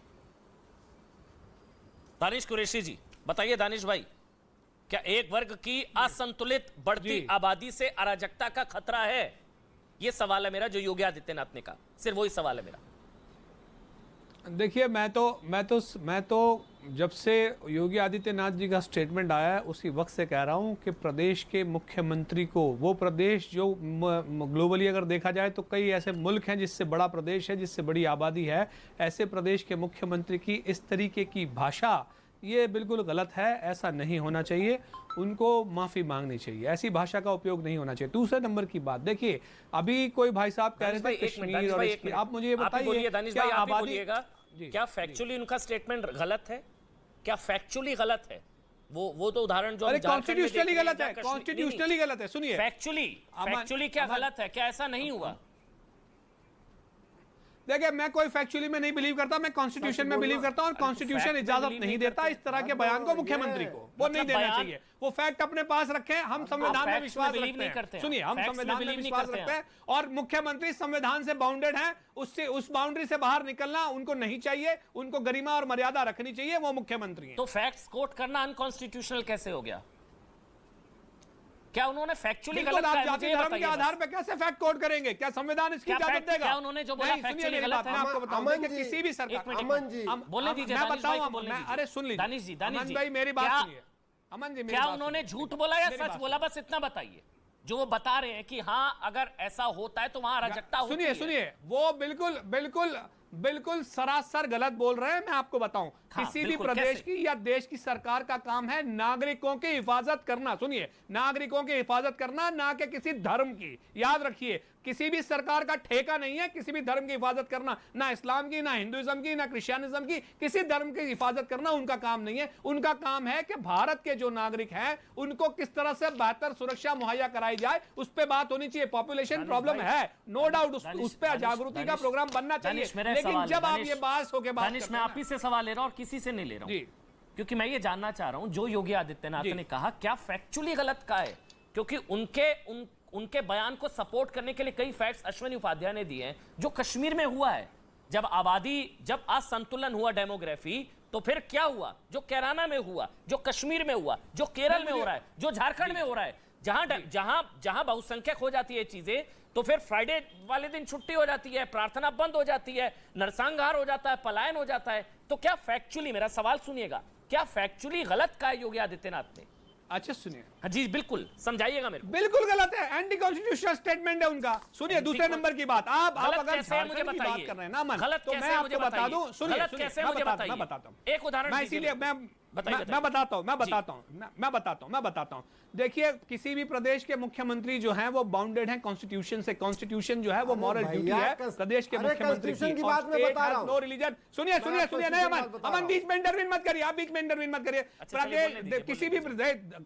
दानिश कुरैशी जी बताइए, दानिश भाई, क्या एक वर्ग की असंतुलित बढ़ती आबादी से अराजकता का खतरा है? यह सवाल है मेरा, जो योगी आदित्यनाथ ने कहा, सिर्फ वही सवाल है मेरा। देखिए मैं तो जब से योगी आदित्यनाथ जी का स्टेटमेंट आया है उसी वक्त से कह रहा हूं कि प्रदेश के मुख्यमंत्री को, वो प्रदेश जो ग्लोबली अगर देखा जाए तो कई ऐसे मुल्क हैं जिससे बड़ा प्रदेश है, जिससे बड़ी आबादी है, ऐसे प्रदेश के मुख्यमंत्री की इस तरीके की भाषा ये बिल्कुल गलत है, ऐसा नहीं होना चाहिए, उनको माफ़ी मांगनी चाहिए, ऐसी भाषा का उपयोग नहीं होना चाहिए। दूसरे नंबर की बात देखिए, अभी कोई भाई साहब कह रहे थे कश्मीर और इसकी, आप मुझे ये बताइए क्या आबादी, क्या फैक्चुअली उनका स्टेटमेंट गलत है? क्या फैक्चुअली गलत है? वो तो उदाहरण जो कॉन्स्टिट्यूशनली गलत है, कॉन्स्टिट्यूशनली गलत है। सुनिए फैक्चुअली क्या गलत है? क्या ऐसा नहीं हुआ? देखिए मैं कोई फैक्चुअली में नहीं बिलीव करता, मैं कॉन्स्टिट्यूशन में बिलीव करता हूं और कॉन्स्टिट्यूशन इजाजत नहीं देता इस तरह के बयान को मुख्यमंत्री को, वो नहीं देना चाहिए। वो फैक्ट अपने पास रखें, हम संविधान में विश्वास रखते हैं। सुनिए, हम संविधान में विश्वास रखते हैं और मुख्यमंत्री संविधान से बाउंडेड है, उससे उस बाउंड्री से बाहर निकलना उनको नहीं चाहिए, उनको गरिमा और मर्यादा रखनी चाहिए, वो मुख्यमंत्री हैं। तो फैक्ट्स कोट करना अनकॉन्स्टिट्यूशनल कैसे हो गया? क्या उन्होंने फैक्चुअली गलत कहा? जाति धर्म के आधार पर कैसे फैक्ट कोड करेंगे? क्या संविधान इसकी इजाजत देगा? क्या उन्होंने जो बोला फैक्चुअली गलत है? मैं आपको बताऊंगा कि किसी भी सरकार, अमन जी बोलने दीजिए, मैं बताऊं, अरे सुन लीजिए दानिश जी, अमन भाई मेरी बात सुनिए। अमन जी क्या उन्होंने झूठ बोला या सच बोला? बस इतना बताइए। जो वो बता रहे हैं कि हाँ अगर ऐसा होता है तो वहां अराजकता होती है। सुनिए वो बिल्कुल सरासर गलत बोल रहे हैं। मैं आपको बताऊं, किसी भी प्रदेश की या देश की सरकार का काम है नागरिकों की हिफाजत करना। सुनिए, नागरिकों की हिफाजत करना, ना कि किसी धर्म की। याद रखिए, किसी भी सरकार का ठेका नहीं है किसी भी धर्म की हिफाजत करना, ना इस्लाम की, ना हिंदुइज्म की, ना क्रिश्चियनिज्म की, किसी धर्म की हिफाजत करना उनका काम नहीं है। उनका काम है कि भारत के जो नागरिक हैं उनको किस तरह से बेहतर सुरक्षा मुहैया कराई जाए, उस पर बात होनी चाहिए। पॉपुलेशन प्रॉब्लम है, नो डाउट, उस पर जागृति का प्रोग्राम बनना चाहिए। लेकिन जब आप ये बात होके बात, मैं आप ही से सवाल ले रहा हूं और किसी से नहीं ले रहा हूं, क्योंकि मैं ये जानना चाह रहा हूं जो योगी आदित्यनाथ ने कहा क्या फैक्चुअली गलत का है? क्योंकि उनके बयान को सपोर्ट करने के लिए कई फैक्ट्स अश्विनी उपाध्याय ने दिए हैं। जो कश्मीर में हुआ है, जब असंतुलन हुआ डेमोग्राफी, तो फिर क्या हुआ? जो कैराना में हुआ, जो कश्मीर में हुआ, जो केरल में हो रहा है, जो झारखंड में हो रहा है, जहां बहुसंख्यक हो जाती है चीजें, तो फिर फ्राइडे वाले दिन छुट्टी हो जाती है, प्रार्थना बंद हो जाती है, नरसंहार हो जाता है, पलायन हो जाता है। तो क्या फैक्चुअली, मेरा सवाल सुनिएगा, क्या फैक्चुअली गलत का है योगी आदित्यनाथ ने? अच्छा सुनिए, हाँ जी बिल्कुल समझाइएगा मेरे को। बिल्कुल गलत है, एंटी कॉन्स्टिट्यूशनल स्टेटमेंट है उनका। सुनिए दूसरे नंबर की बात, आप अगर झारखंड की बात कर रहे हैं ना मन, तो मैं आपको बता दूं, सुनिए मैं बताता हूं एक उदाहरण, मैं इसीलिए मैं बताता हूं। देखिए, किसी भी प्रदेश के मुख्यमंत्री जो हैं वो बाउंडेड हैं कॉन्स्टिट्यूशन से। कॉन्स्टिट्यूशन जो है वो मॉरल ड्यूटी है प्रदेश के मुख्यमंत्री की बात में बता रहा हूं। नो रिलीजन, सुनिए नहीं अमन बीच में इंटरवीन मत करिए, आप बीच में इंटरवीन मत करिए। प्रदेश किसी भी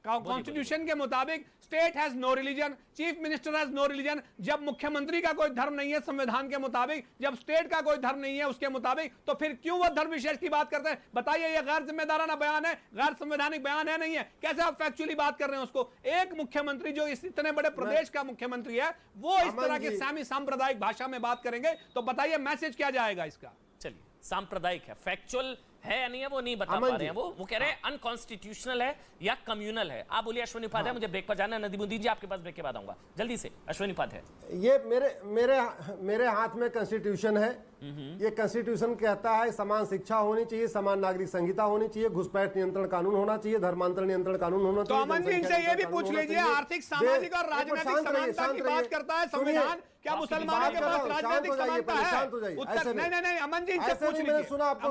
कॉन्स्टिट्यूशन के मुताबिक state has no religion, chief minister has no religion. जब मुख्यमंत्री का कोई धर्म नहीं है संविधान के मुताबिक, जब स्टेट का कोई धर्म नहीं है उसके मुताबिक, तो फिर क्यों वो धर्म विशेष की बात करते हैं? बताइए, ये गैर जिम्मेदाराना बयान है, गैर संवैधानिक बयान है, नहीं है? कैसे आप फैक्चुअली बात कर रहे हैं उसको? एक मुख्यमंत्री जो इस इतने बड़े प्रदेश का मुख्यमंत्री है, वो इस तरह की सामी सांप्रदायिक भाषा में बात करेंगे, तो बताइए मैसेज क्या जाएगा इसका? चलिए, सांप्रदायिक है, फैक्चुअल है या नहीं है वो नहीं बता पा रहे हैं। वो कह रहे हैं अनकॉन्स्टिट्यूशनल है या कम्युनल है। आप बोलिए अश्विनी उपाध्याय, मुझे ब्रेक पर जाना है। नदीमुद्दीन जी आपके पास ब्रेक के बाद आऊंगा, जल्दी से अश्विनी उपाध्याय। ये मेरे हाथ में कॉन्स्टिट्यूशन है। ये कॉन्स्टिट्यूशन कहता है समान शिक्षा होनी चाहिए, समान नागरिक संहिता होनी चाहिए, घुसपैठ नियंत्रण कानून होना चाहिए, धर्मांतर नियंत्रण कानून होना चाहिए। तो अमन जी इनसे ये भी पूछ लीजिए, आर्थिक सामाजिक और राजनीतिक समानता की बात करता है संविधान, क्या मुसलमानों के पास राजनीतिक समानता है? उत्तर नहीं अमन जी इनसे पूछ लीजिए। सुना आपको,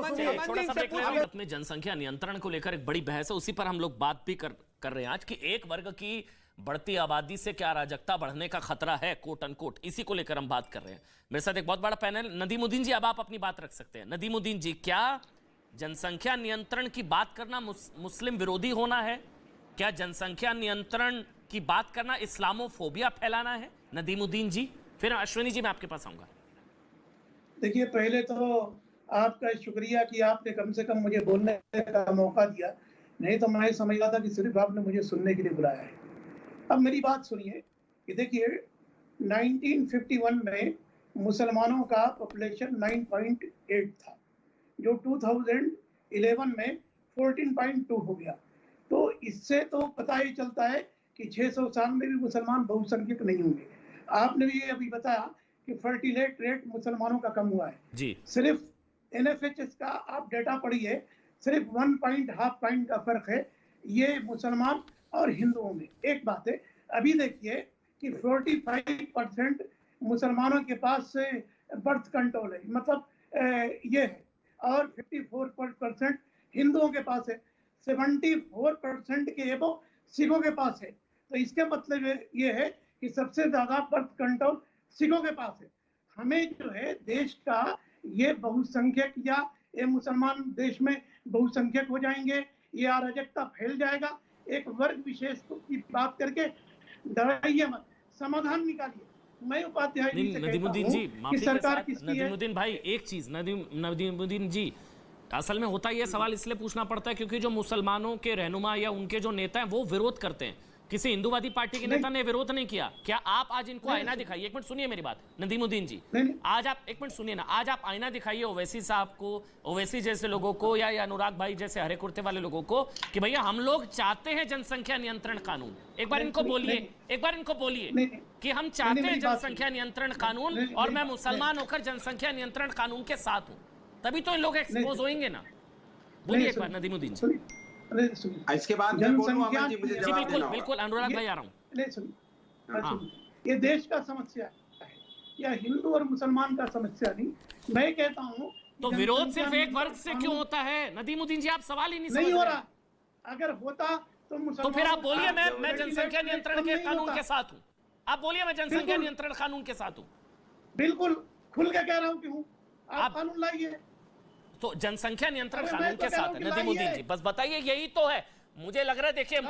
में जनसंख्या नियंत्रण को लेकर एक बड़ी बहस है, उसी पर हम लोग बात भी कर रहे हैं आज, कि एक वर्ग की बढ़ती आबादी से क्या अराजकता बढ़ने का खतरा है, कोट अनकोट, इसी को लेकर हम बात कर रहे हैं। मेरे साथ एक बहुत बड़ा पैनल, नदीमुद्दीन जी अब आप अपनी बात रख सकते हैं। नदीमुद्दीन जी, क्या जनसंख्या नियंत्रण की बात करना मुस्लिम विरोधी होना है? क्या जनसंख्या नियंत्रण की बात करना इस्लामोफोबिया फैलाना है? नदीमुद्दीन जी, फिर अश्विनी जी मैं आपके पास आऊंगा। देखिए, पहले तो आपका शुक्रिया कि आपने कम से कम मुझे बोलने का मौका दिया, नहीं तो मैं समझ रहा था कि सिर्फ आपने मुझे सुनने के लिए बुलाया है। अब मेरी बात सुनिए कि देखिए, 1951 में मुसलमानों का पॉपुलेशन 9.8 था, जो 2011 में 14.2 हो गया। तो इससे तो पता ही चलता है कि 600 साल में भी मुसलमान बहुसंख्यक नहीं होंगे। आपने भी ये अभी बताया कि फर्टिलिटी रेट मुसलमानों का कम हुआ है जी। सिर्फ NFHS का आप डेटा पढ़िए, सिर्फ 1.5 पॉइंट का फर्क है ये मुसलमान और हिंदुओं में। एक बात है, अभी देखिए कि 45% मुसलमानों के पास बर्थ कंट्रोल है, मतलब ये है, और 54% हिंदुओं के पास है, 74% के एबो सिखों के पास है। तो इसके मतलब ये है कि सबसे ज्यादा बर्थ कंट्रोल सिखों के पास है। हमें जो है देश का ये बहुसंख्यक या ये मुसलमान देश में बहुसंख्यक हो जाएंगे, ये अराजकता फैल जाएगा, एक वर्ग विशेष की बात करके डराइए मत, समाधान निकालिए। मैं उपाध्याय जी से नदीमुद्दीन जी, कि माफी के सरकार साथ किसकी है? नदीमुद्दीन भाई एक चीज, नदीमुद्दीन जी, असल में होता ये सवाल इसलिए पूछना पड़ता है क्योंकि जो मुसलमानों के रहनुमा या उनके जो नेता हैं वो विरोध करते हैं, किसी हिंदूवादी पार्टी के नेता ने विरोध नहीं किया। क्या आप आज इनको आईना दिखाइए, एक मिनट सुनिए मेरी बात नदीमुद्दीन जी, आज आप एक मिनट सुनिए ना, आज आप आईना दिखाइए ओवैसी साहब को, ओवैसी जैसे लोगों को, या अनुराग भाई जैसे हरे कुर्ते वाले लोगों को कि भैया हम लोग चाहते हैं जनसंख्या नियंत्रण कानून। एक बार इनको बोलिए, एक बार इनको बोलिए कि हम चाहते हैं जनसंख्या नियंत्रण कानून और मैं मुसलमान होकर जनसंख्या नियंत्रण कानून के साथ हूं, तभी तो इन लोग एक्सपोज होंगे ना। बोलिए एक बार नदीमुद्दीन जी। इसके बाद मैं बोलूं, अमन जी मुझे जी जवाब बिल्कुल देना होगा। बिल्कुल, अनुराग भाई आ रहा हूं। नहीं सुनिए, ये देश का समस्या है, या हिंदू और मुसलमान का समस्या नहीं। मैं कहता हूँ तो विरोध सिर्फ एक वर्ग से क्यों होता है? नदीमुद्दीन जी आप सवाल ही नहीं समझ हो रहे। रहा। अगर होता तो फिर आप बोलिए मैं जनसंख्या नियंत्रण के कानून के साथ हूँ। आप बोलिए मैं जनसंख्या नियंत्रण कानून के साथ हूँ। बिल्कुल खुल के कह रहा हूँ कि हूँ। आप कानून लाइए। तो जनसंख्या नियंत्रण कानून के साथ है नदीमुद्दीन जी, बस बताइए, यही तो है। मुझे लग रहा है देखिए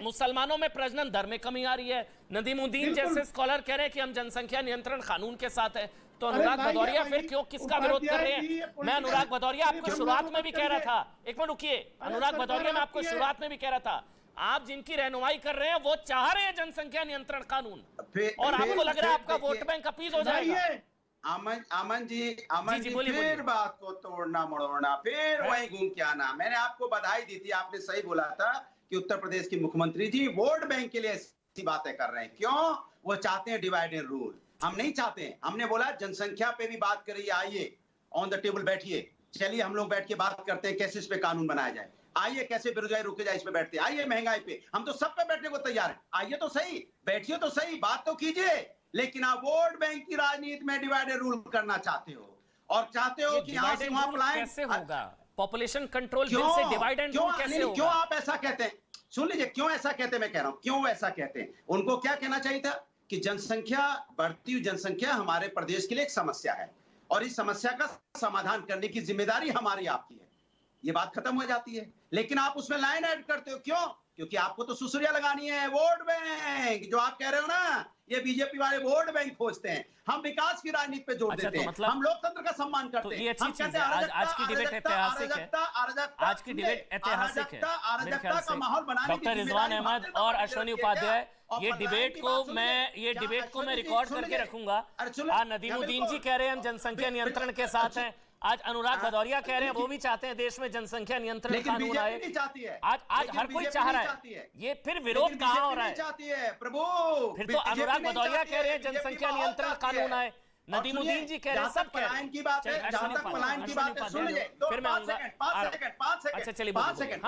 मुसलमानों में प्रजनन दर में कमी आ रही है, नदीमुद्दीन जैसे स्कॉलर कह रहे हैं कि हम जनसंख्या नियंत्रण कानून के साथ है, तो अनुराग भदौरिया फिर क्यों किसका विरोध कर रहे हैं? मैं अनुराग भदौरिया आपको शुरुआत में भी कह रहा था, एक मिनट रुकिए, अनुराग भदौरिया मैं आपको शुरुआत में भी कह रहा था, आप जिनकी रहनुमाई कर रहे हैं वो चाह रहे हैं जनसंख्या नियंत्रण कानून, और आपको लग रहा है आपका वोट बैंक अपीज हो जाएगा। अमन जी फिर बात को तोड़ना मड़ोड़ना, फिर वही घूम के आना। मैंने आपको बधाई दी थी, आपने सही बोला था कि उत्तर प्रदेश के मुख्यमंत्री जी वोट बैंक के लिए ऐसी बातें कर रहे हैं। क्यों? वो चाहते हैं डिवाइड एंड रूल, हम नहीं चाहते हैं। हमने बोला जनसंख्या पे भी बात करिए, आइए ऑन द टेबल बैठिए, चलिए हम लोग बैठ के बात करते हैं कैसे इस पे कानून बनाया जाए, आइए कैसे बेरोजगारी रोके जाए इस पे बैठते हैं, आइए महंगाई पे, हम तो सब पे बैठने को तैयार हैं, आइए तो सही, बैठिए तो सही, बात तो कीजिए। लेकिन आप वोट बैंक की राजनीति में डिवाइड रूल करना चाहते हो, और चाहते हो कि यहाँ से वहां पलायन कैसे होगा? पॉपुलेशन कंट्रोल बिल से डिवाइड एंड रूल कैसे होगा? क्यों आप ऐसा कहते हैं? सुन लीजिए, क्यों ऐसा कहते हैं, मैं कह रहा हूं क्यों ऐसा कहते हैं। उनको क्या कहना चाहिए था कि जनसंख्या, बढ़ती हुई जनसंख्या हमारे प्रदेश के लिए एक समस्या है, और इस समस्या का समाधान करने की जिम्मेदारी हमारी आपकी है, ये बात खत्म हो जाती है। लेकिन आप उसमें लाइन ऐड करते हो, क्यों? क्योंकि आपको तो सुसुरिया लगानी है, वोट बैंक जो आप कह रहे हो ना, ये बीजेपी वाले वोट बैंक खोजते हैं। हम विकास की राजनीति पे जोर देते हैं, मतलब हम लोकतंत्र का सम्मान करते हैं। हम कहते हैं आज की डिबेट ऐतिहासिक है, आज की डिबेट ऐतिहासिक है। अराजकता का माहौल बनाने की डॉक्टर रिजवान अहमद और अश्वनी उपाध्याय, ये डिबेट को मैं रिकॉर्ड करके रखूंगा। नदीमुद्दीन जी कह रहे हैं हम जनसंख्या नियंत्रण के साथ हैं, आज अनुराग भदौरिया कह रहे हैं वो भी चाहते हैं देश में जनसंख्या नियंत्रण कानून आए। आज हर कोई चाह रहा है, ये फिर विरोध कहां हो रहा है? प्रभु फिर तो अनुराग भदौरिया कह रहे हैं जनसंख्या नियंत्रण कानून आए, नदीमुद्दीन जी कह रहे हैं, सब कह रहे हैं। की बात है, जहां तक पलायन की बात है, सुन लीजिए, फिर मैं आऊंगा। 5 सेकंड। अच्छा चलिए 5 सेकंड,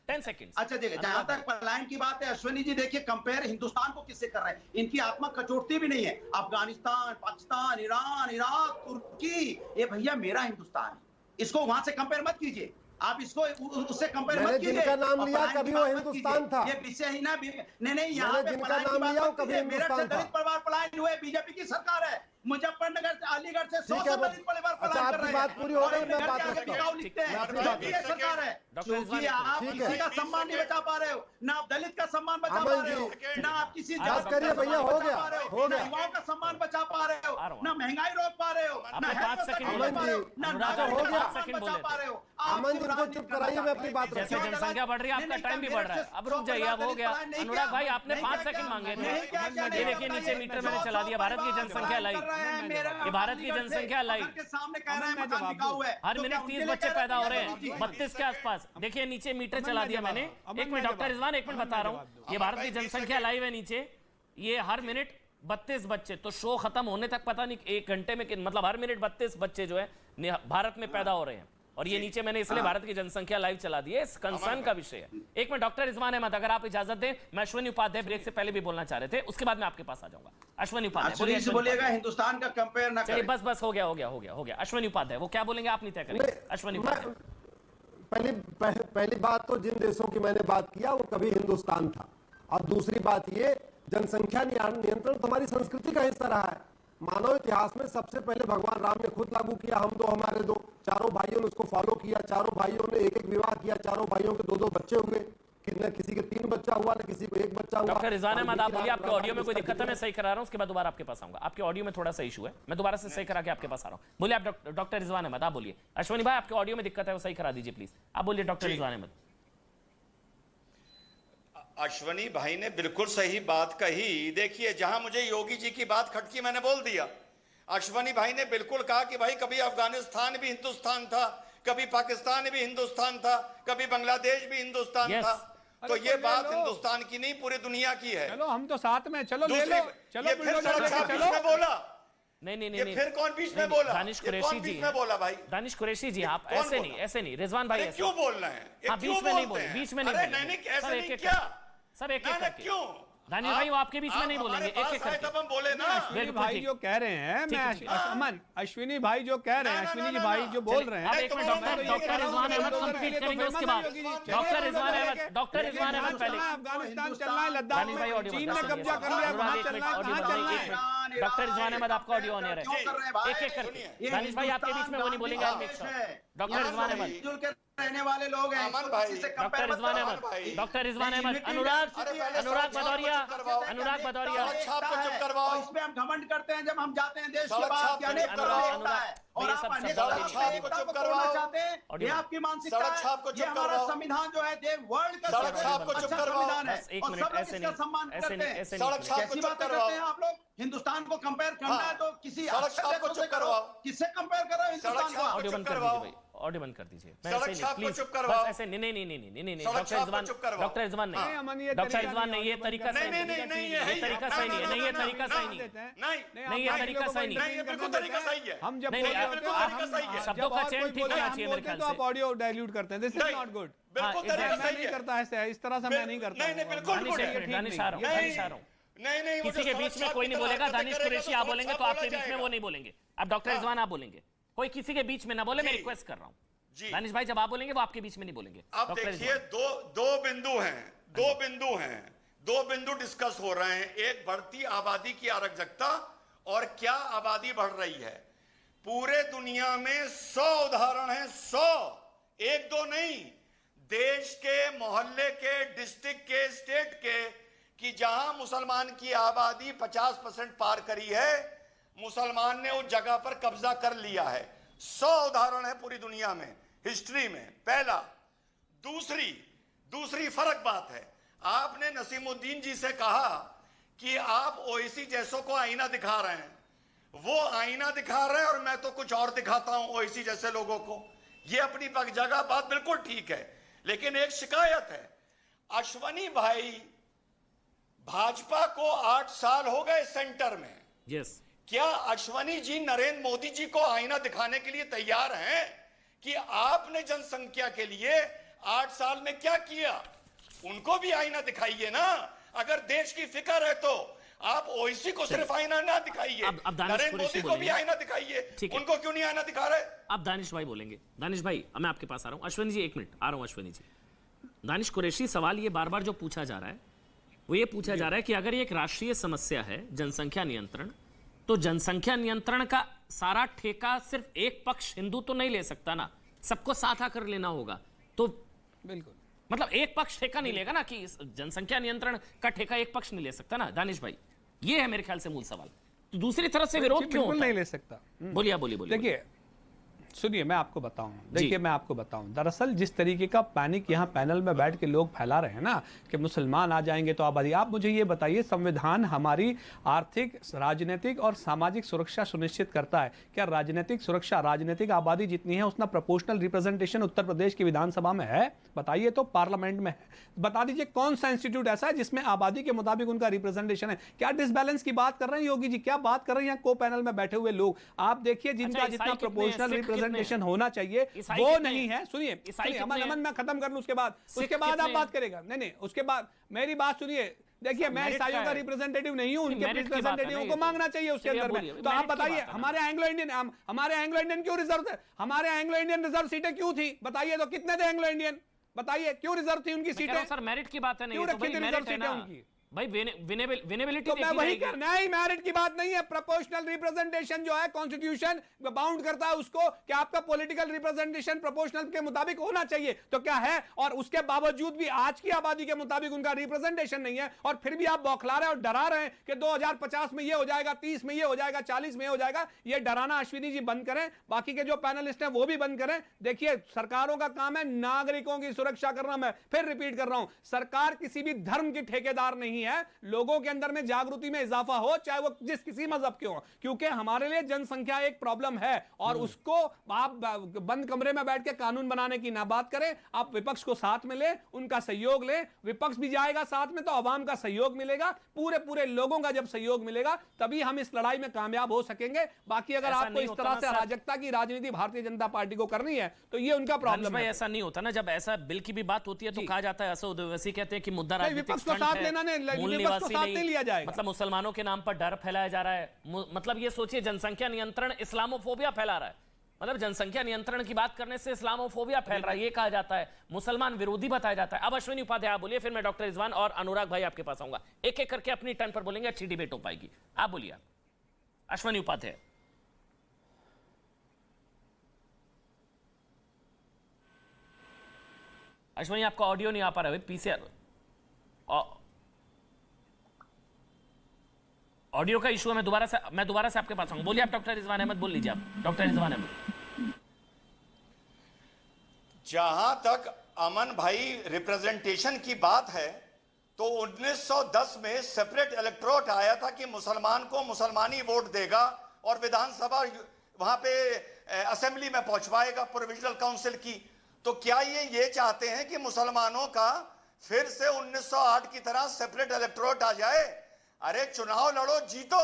10 सेकंड। अच्छा देखिए, जहां तक पलायन की बात है, अश्विनी जी देखिए, कंपेयर हिंदुस्तान को किससे कर रहे हैं? इनकी आत्मा कचोटती भी नहीं है। अफगानिस्तान, पाकिस्तान, ईरान, इराक, तुर्की, ये भैया मेरा हिंदुस्तान है, इसको वहां से कंपेयर मत कीजिए, आप इसको उससे कंपेयर मत कीजिए। जिनका नाम लिया कभी वो हिंदुस्तान था, ये विषय ही ना, नहीं यहाँ पे जिनका नाम लिया वो कभी हिंदुस्तान था। दलित परिवार पलायन हुए, बीजेपी की सरकार है, मुजफ्फरनगर से, अलीगढ़ से 100 दलित परिवार पलायन कर रहे हैं। बात पूरी हो गई, मैं बात करता हूं। सरकार है, क्योंकि आप किसी का सम्मान नहीं बचा पा रहे हो, ना आप दलित का सम्मान बचा पा रहे हो, ना आप किसी बात करिए भैया, हो गया, हो गया, युवाओं का सम्मान बचा पा रहे हो, ना महंगाई रोक पा रहे हो, ना पाँच सेकंड हो पा रहे हो। अमन जी को चुप कराइए, मैं अपनी बात जैसे जनसंख्या बढ़ रही है आपका टाइम भी बढ़ रहा है, अब रुक जाइए, अब हो गया। अनुराग भाई आपने 5 सेकंड मांगे थे, ये देखिए नीचे मीटर मैंने चला दिया, भारत की जनसंख्या लाइव, ये भारत की जनसंख्या लाइव, हर मिनट 30 बच्चे पैदा हो रहे हैं, 32 के आसपास। देखिए नीचे मीटर चला दिया मैंने, एक मिनट डॉक्टर रिजवान, एक मिनट बता रहा हूँ, ये भारत की जनसंख्या लाइव है नीचे, ये हर मिनट 32 बच्चे, तो शो खत्म होने तक पता नहीं 1 घंटे में मतलब हर मिनट 32 बच्चे जो है भारत में पैदा हो रहे हैं। और ये नीचे मैंने इसलिए भारत की जनसंख्या लाइव चला दी है, इस कंसर्न का विषय है। एक मिनट डॉक्टर रिजवान अहमद, अगर आप इजाजत दें, मैं अश्विनी उपाध्याय ब्रेक से पहले भी बोलना चाह रहे थे, उसके बाद मैं आपके पास आ जाऊंगा। अश्विनी उपाध्याय बोलिएगा, हिंदुस्तान का कंपेयर ना करें। बस हो गया। अश्विनी उपाध्याय वो क्या बोलेंगे आप नहीं तय करेंगे। अश्विनी उपाध्याय, पहली बात तो जिन देशों की मैंने बात किया वो कभी हिंदुस्तान था, और दूसरी बात ये जनसंख्या नियंत्रण तो हमारी संस्कृति का हिस्सा रहा है। मानव इतिहास में सबसे पहले भगवान राम ने खुद लागू किया, हम तो हमारे चारों भाइयों ने उसको फॉलो किया, चारों भाइयों ने एक विवाह किया, चारों भाइयों के 2 बच्चे हुए, किसी के 3 बच्चा हुआ, न किसी को 1 बच्चा हुआ। डॉक्टर रिजवान अहमद, आप बोलिए, आपके ऑडियो में कोई दिक्कत है? मैं सही करा रहा हूं, उसके बाद दोबारा आपके पास आऊंगा। आपके ऑडियो में थोड़ा सा इशू है, मैं दोबारा से सही करा के आपके पास आ रहा हूं। बोलिए आप डॉक्टर रिजवान अहमद, आप बोलिए। अश्विनी भाई, आपके ऑडियो में दिक्कत है, वो सही करा दीजिए प्लीज। आप बोलिए डॉक्टर रिजवान अहमद। अश्विनी भाई ने बिल्कुल सही बात कही। देखिए, जहां मुझे योगी जी की बात खटकी, मैंने बोल दिया। अश्विनी भाई ने बिल्कुल कहा कि भाई कभी अफगानिस्तान भी हिंदुस्तान था, कभी पाकिस्तान भी हिंदुस्तान था, कभी बांग्लादेश भी हिंदुस्तान था। तो ये बात हिंदुस्तान की नहीं, पूरी दुनिया की है। चलो हम तो साथ में, चलो ले लो, चलो ये फिर चलो बोला। नहीं, फिर कौन बीच में बोला? दानिश कुरैशी जी में बोला भाई, दानिश कुरैशी जी, आप ऐसे नहीं रिजवान भाई, क्यों बोल रहे हैं? बीच में नहीं बोले, बीच में नहीं बोले, सब एक क्यों? दानिश भाई, वो आपके बीच में नहीं बोलेंगे, एक करके। तब हम बोले ना, अश्विनी भाई जो कह रहे हैं, मैं अश्विनी भाई जो कह रहे हैं, अश्विनी जी भाई जो बोल रहे हैं, एक minute doctor Rizwan Ahmed complete करेंगे, उसके बाद डॉक्टर रिजवान अहमद पहले। अफगानिस्तान चलना है, लद्दाख में चीन ने कब्जा कर लिया, वहां चलना है, कहां चलना है? डॉक्टर रिजवान अहमद, आपका ऑडियो ऑन है, एक करके। दानिश भाई, आपके बीच में वो नहीं बोलेंगे, डॉक्टर रिजवान अहमद रहने वाले लोग हैं, डॉक्टर रिजवान अहमद, अनुराग भदौरिया, छाप को चुप करवाओ। इस पे हम घमंड करते हैं जब हम जाते हैं देश के बाहर, कहने होता है, और आप छाप को चुप करवाओ चाहते हैं। ये आपकी मानसिकता है। छाप को ये चुप हमारा करवाओ। संविधान जो है वर्ल्ड का छाप को चुप करवाओ। संविधान है, और सब लोग इसका सम्मान करते हैं। सड़क छाप को कैसी चुप बातें करवाओ। करते हैं आप लोग? हिंदुस्तान को कंपेयर करना है तो किसी सड़क छाप को चुप करवाओ। किससे कंपेयर कर रहे हो हिंदुस्तान को? ऑडियो बंद कर दीजिए भाई, ऑडियो बंद कर दीजिए। प्लीज ऐसे नहीं, डॉक्टर रिजवान नहीं, ये तरीका सही नहीं है, ये तरीका सही नहीं है, बिल्कुल तरीका सही है। हम जब शब्दों का चयन ठीक होना चाहिए मेरे ख्याल तो आप से। ऑडियो डाइल्यूट करते हैं, दिस इज नॉट गुड। बिल्कुल तरीका मैं सही नहीं है। करता ऐसे, इस तरह से मैं नहीं करता। नहीं, बिल्कुल दानिश आ रहा हूँ, नहीं, किसी के बीच में कोई नहीं बोलेगा। दानिश कुरैशी आप बोलेंगे तो आपके बीच में वो नहीं बोलेंगे। अब डॉक्टर रिजवान आप बोलेंगे, कोई किसी के बीच में ना बोले, मैं रिक्वेस्ट कर रहा हूँ। दानिश भाई, जब आप बोलेंगे वो आपके बीच में नहीं बोलेंगे। अब देखिए, दो बिंदु डिस्कस हो रहे हैं। एक, बढ़ती आबादी की अराजकता, और क्या आबादी बढ़ रही है। पूरे दुनिया में 100 उदाहरण हैं, 100, 1-2 नहीं, देश के, मोहल्ले के, डिस्ट्रिक्ट के, स्टेट के, कि जहां मुसलमान की आबादी 50% पार करी है, मुसलमान ने उस जगह पर कब्जा कर लिया है। 100 उदाहरण है पूरी दुनिया में, हिस्ट्री में। पहला। दूसरी फर्क बात है, आपने नसीमुद्दीन जी से कहा कि आप ओवैसी जैसों को आईना दिखा रहे हैं, वो आईना दिखा रहे हैं और मैं तो कुछ और दिखाता हूं ओवैसी जैसे लोगों को। ये अपनी जगह बात बिल्कुल ठीक है, लेकिन एक शिकायत है। अश्विनी भाई, भाजपा को 8 साल हो गए सेंटर में। यस। क्या अश्विनी जी नरेंद्र मोदी जी को आईना दिखाने के लिए तैयार हैं कि आपने जनसंख्या के लिए 8 साल में क्या किया? उनको भी आईना दिखाइए ना। अगर देश की फिक्र है तो आप ओवैसी को सिर्फ आईना ना दिखाइए, नरेंद्र मोदी को भी आईना दिखाइए। उनको क्यों नहीं आईना दिखा रहे? अब दानिश भाई बोलेंगे। दानिश भाई, मैं आपके पास आ रहा हूं। अश्विनी जी, 1 मिनट, आ रहा हूं। अश्विनी जी, दानिश कुरैशी, सवाल ये बार बार जो पूछा जा रहा है, वो ये पूछा जा रहा है कि अगर ये एक राष्ट्रीय समस्या है जनसंख्या नियंत्रण, तो जनसंख्या नियंत्रण का सारा ठेका सिर्फ एक पक्ष हिंदू तो नहीं ले सकता ना, सबको साथ आकर लेना होगा। तो बिल्कुल, मतलब एक पक्ष ठेका नहीं लेगा ना, कि जनसंख्या नियंत्रण का ठेका एक पक्ष नहीं ले सकता ना। दानिश भाई, ये है मेरे ख्याल से मूल सवाल। तो दूसरी तरफ से विरोध क्यों नहीं ले सकता? बोलिए। देखिए, सुनिए मैं आपको बताऊं, देखिए मैं आपको बताऊं, दरअसल जिस तरीके का पैनिक यहाँ पैनल में बैठ के लोग फैला रहे हैं ना कि मुसलमान आ जाएंगे तो आबादी, आप मुझे ये बताइए संविधान हमारी आर्थिक, राजनीतिक और सामाजिक सुरक्षा सुनिश्चित करता है। क्या राजनीतिक सुरक्षा, राजनीतिक आबादी जितनी है उतना प्रोपोर्शनल रिप्रेजेंटेशन उत्तर प्रदेश की विधानसभा में है? बताइए तो, पार्लियामेंट में है? बता दीजिए कौन सा इंस्टीट्यूट ऐसा है जिसमें आबादी के मुताबिक उनका रिप्रेजेंटेशन है? क्या डिसबैलेंस की बात कर रहे हैं योगी जी? क्या बात कर रहे हैं को पैनल में बैठे हुए लोग? आप देखिए जिनका जितना प्रोपोर्शनल रिप्रेजेंटेशन होना चाहिए वो नहीं है। सुनिए अमन मैं खत्म कर लूं, उसके बाद आप बात करेगा। नहीं उसके बाद मेरी बात सुनिए। देखिए मैं ईसाइयों का रिप्रेजेंटेटिव नहीं हूं, उनके रिप्रेजेंटेटिव को मांगना चाहिए उसके अंदर में। तो आप बताइए हमारे एंग्लो इंडियन क्यों रिजर्व थे? हमारे एंग्लो इंडियन रिजर्व सीटें क्यों थी? बताइए तो कितने थे एंग्लो इंडियन? बताइए क्यों रिजर्व थी उनकी सीटें? सर मेरिट की बात है, नहीं क्यों रखी थी रिजर्व सीटें उनकी? भाई विनेबिलिटी तो मैं वही करना है, मेरिट की बात नहीं है। प्रोपोर्शनल रिप्रेजेंटेशन जो है कॉन्स्टिट्यूशन बाउंड करता है उसको कि आपका पॉलिटिकल रिप्रेजेंटेशन प्रोपोर्शनल के मुताबिक होना चाहिए। तो क्या है? और उसके बावजूद भी आज की आबादी के मुताबिक उनका रिप्रेजेंटेशन नहीं है, और फिर भी आप बौखला रहे हैं और डरा रहे हैं कि 2050 में ये हो जाएगा, 30 में ये हो जाएगा, 40 में ये हो जाएगा। ये डराना अश्विनी जी बंद करें, बाकी के जो पैनलिस्ट हैं वो भी बंद करें। देखिए सरकारों का काम है नागरिकों की सुरक्षा करना। मैं फिर रिपीट कर रहा हूं, सरकार किसी भी धर्म की ठेकेदार नहीं है। लोगों के अंदर में जागृति में इजाफा हो, चाहे वो जिस किसी मजहब के हो, क्योंकि हमारे लिए जनसंख्या एक प्रॉब्लम है। और उसको आप बंद कमरे में बैठ के कानून बनाने की ना बात करें, आप विपक्ष को साथ में ले, उनका सहयोग ले। विपक्ष भी जाएगा साथ में तो आवाम का सहयोग मिलेगा, पूरे लोगों का जब सहयोग मिलेगा तभी हम इस लड़ाई में कामयाब हो सकेंगे। बाकी अगर आपको इस तरह से अराजकता की राजनीति भारतीय जनता पार्टी को करनी है तो ये उनका प्रॉब्लम है। ऐसा नहीं होता ना, जब ऐसा बिल की भी बात होती है तो कहा जाता है, असद ओवैसी कहते हैं कि मुद्दा विपक्ष को साथ लेना नहीं लिया जाएगा। मतलब मुसलमानों के नाम पर डर फैलाया जा रहा है। मतलब ये सोचिए जनसंख्या नियंत्रण इस्लामोफोबिया फैला रहा है। मतलब जनसंख्या नियंत्रण की बात करने से इस्लामोफोबिया फैल रहा है, ये कहा जाता है, मुसलमान विरोधी बताया जाता है। अब अश्विनी उपाध्याय आप बोलिए, फिर मैं डॉक्टर रिजवान और अनुराग भाई आपके पास आऊंगा। एक एक करके अपनी टर्न पर बोलेंगे, अच्छी डिबेट हो पाएगी। आप बोलिए अश्विनी उपाध्याय। अश्विनी आपका ऑडियो नहीं आ पा रहा है, पीसीआर ऑडियो का इशू है। मैं दोबारा से आपके पास आऊंगा। बोलिए आप डॉक्टर रिजवान अहमद, बोल लीजिए आप डॉक्टर रिजवान अहमद। जहां तक अमन भाई रिप्रेजेंटेशन की बात है तो 1910 में सेपरेट इलेक्टोरेट आया था कि मुसलमान को मुसलमानी वोट देगा और विधानसभा वहां पे असेंबली में पहुंचवाएगा प्रोविजनल काउंसिल की। तो क्या ये चाहते हैं कि मुसलमानों का फिर से 1908 की तरह सेपरेट इलेक्टोरेट आ जाए? अरे चुनाव लड़ो, जीतो।